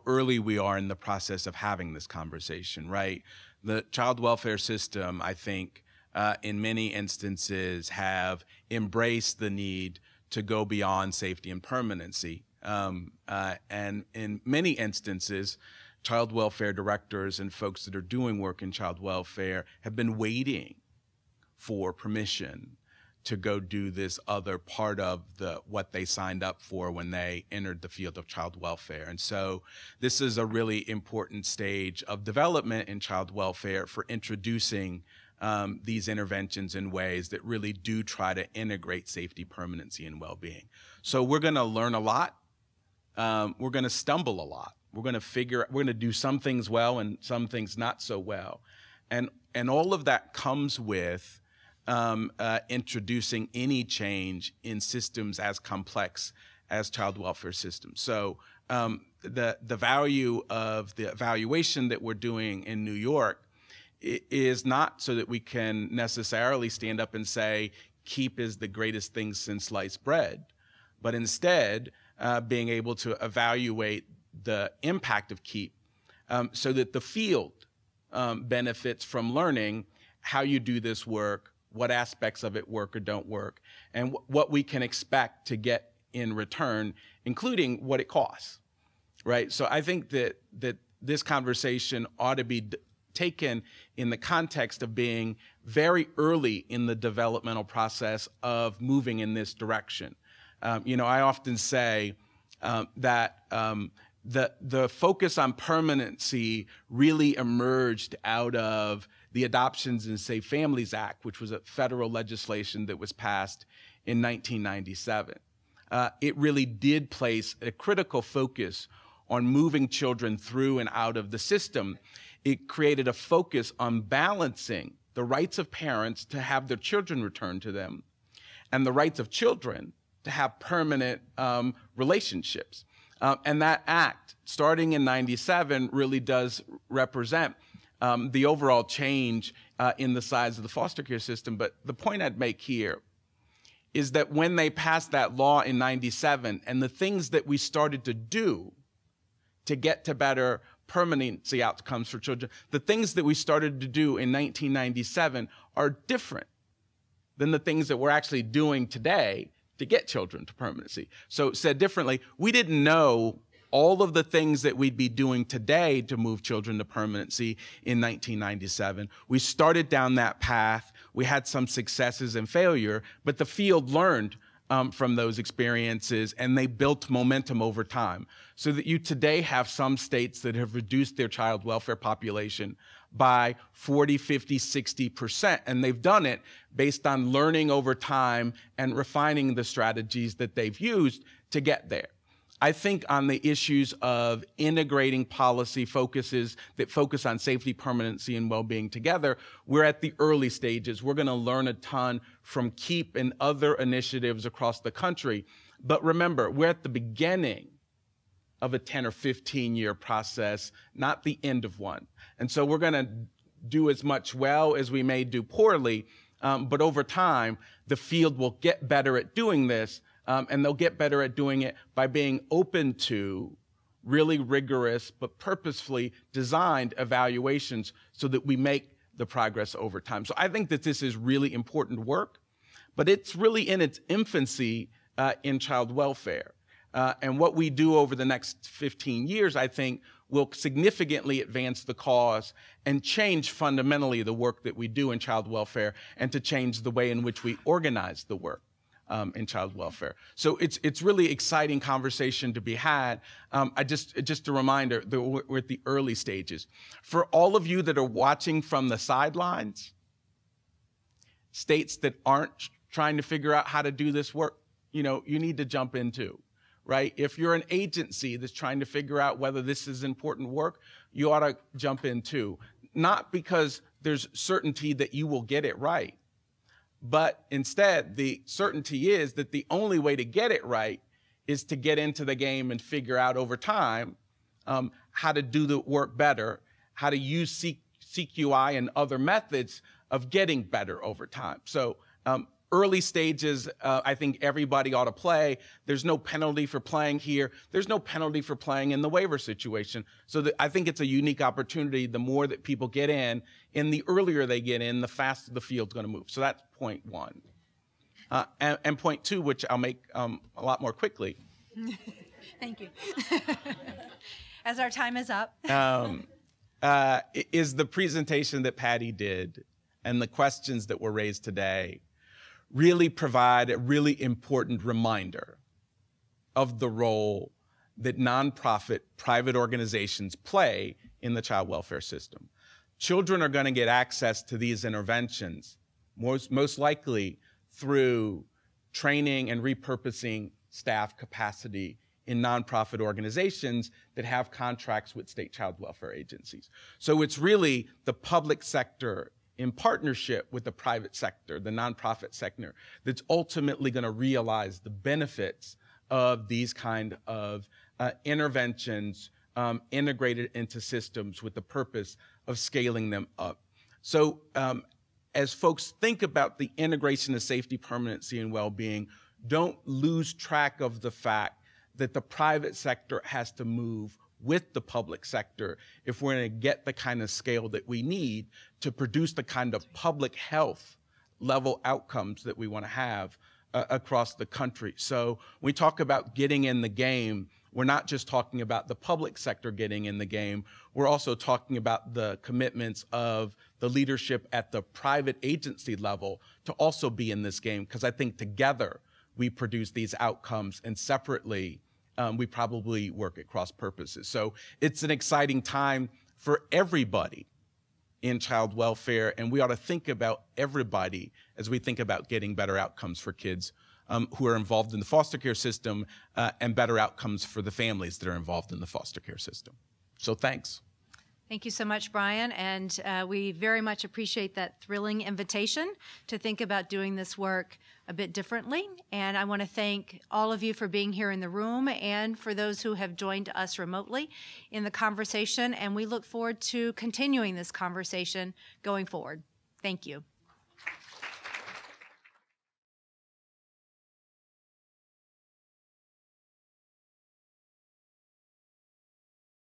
early we are in the process of having this conversation. Right, the child welfare system, I think, in many instances, have embraced the need to go beyond safety and permanency, and in many instances, child welfare directors and folks that are doing work in child welfare have been waiting for permission to go do this other part of what they signed up for when they entered the field of child welfare. And so this is a really important stage of development in child welfare for introducing these interventions in ways that really do try to integrate safety, permanency, and well-being. So we're going to learn a lot. We're going to stumble a lot. We're going to do some things well and some things not so well. And all of that comes with introducing any change in systems as complex as child welfare systems. So the value of the evaluation that we're doing in New York is not so that we can necessarily stand up and say KEEP is the greatest thing since sliced bread, but instead being able to evaluate the impact of KEEP so that the field benefits from learning how you do this work, what aspects of it work or don't work, and what we can expect to get in return, including what it costs, right? So I think that this conversation ought to be taken in the context of being very early in the developmental process of moving in this direction. I often say that the focus on permanency really emerged out of the Adoptions and Safe Families Act, which was a federal legislation that was passed in 1997. It really did place a critical focus on moving children through and out of the system. It created a focus on balancing the rights of parents to have their children returned to them and the rights of children to have permanent relationships. And that act, starting in 97, really does represent the overall change in the size of the foster care system. But the point I'd make here is that when they passed that law in 97 and the things that we started to do to get to better permanency outcomes for children, the things that we started to do in 1997 are different than the things that we're actually doing today to get children to permanency. So said differently, we didn't know all of the things that we'd be doing today to move children to permanency in 1997. We started down that path. We had some successes and failure, but the field learned from those experiences, and they built momentum over time, so that you today have some states that have reduced their child welfare population by 40, 50, 60%, and they've done it based on learning over time and refining the strategies that they've used to get there. I think on the issues of integrating policy focuses that focus on safety, permanency, and well-being together, we're at the early stages. We're going to learn a ton from KEEP and other initiatives across the country. But remember, we're at the beginning of a 10 or 15-year process, not the end of one. And so we're going to do as much well as we may do poorly, but over time, the field will get better at doing this. And they'll get better at doing it by being open to really rigorous but purposefully designed evaluations so that we make the progress over time. So I think that this is really important work, but it's really in its infancy in child welfare. And what we do over the next 15 years, I think, will significantly advance the cause and change fundamentally the work that we do in child welfare and to change the way in which we organize the work in child welfare. So it's really exciting conversation to be had. Just a reminder that we're at the early stages. For all of you that are watching from the sidelines, states that aren't trying to figure out how to do this work, you need to jump in too. Right? If you're an agency that's trying to figure out whether this is important work, you ought to jump in too. Not because there's certainty that you will get it right, but instead the certainty is that the only way to get it right is to get into the game and figure out over time how to do the work better, how to use CQI and other methods of getting better over time. So early stages, I think everybody ought to play. There's no penalty for playing here. There's no penalty for playing in the waiver situation. So I think it's a unique opportunity. The more that people get in, and the earlier they get in, the faster the field's going to move. So that's point one. And point two, which I'll make a lot more quickly. Thank you. As our time is up. Is the presentation that Patty did and the questions that were raised today really provide a really important reminder of the role that nonprofit private organizations play in the child welfare system. Children are going to get access to these interventions most likely through training and repurposing staff capacity in nonprofit organizations that have contracts with state child welfare agencies. So it's really the public sector in partnership with the private sector, the nonprofit sector, that's ultimately going to realize the benefits of these kind of interventions integrated into systems with the purpose of scaling them up. So as folks think about the integration of safety, permanency, and well-being, don't lose track of the fact that the private sector has to move with the public sector if we're going to get the kind of scale that we need to produce the kind of public health level outcomes that we want to have across the country. So when we talk about getting in the game, we're not just talking about the public sector getting in the game, we're also talking about the commitments of the leadership at the private agency level to also be in this game, because I think together we produce these outcomes, and separately we probably work at cross purposes. So it's an exciting time for everybody in child welfare, and we ought to think about everybody as we think about getting better outcomes for kids who are involved in the foster care system and better outcomes for the families that are involved in the foster care system. So thanks. Thank you so much, Bryan, and we very much appreciate that thrilling invitation to think about doing this work a bit differently. And I want to thank all of you for being here in the room and for those who have joined us remotely in the conversation, and we look forward to continuing this conversation going forward. Thank you.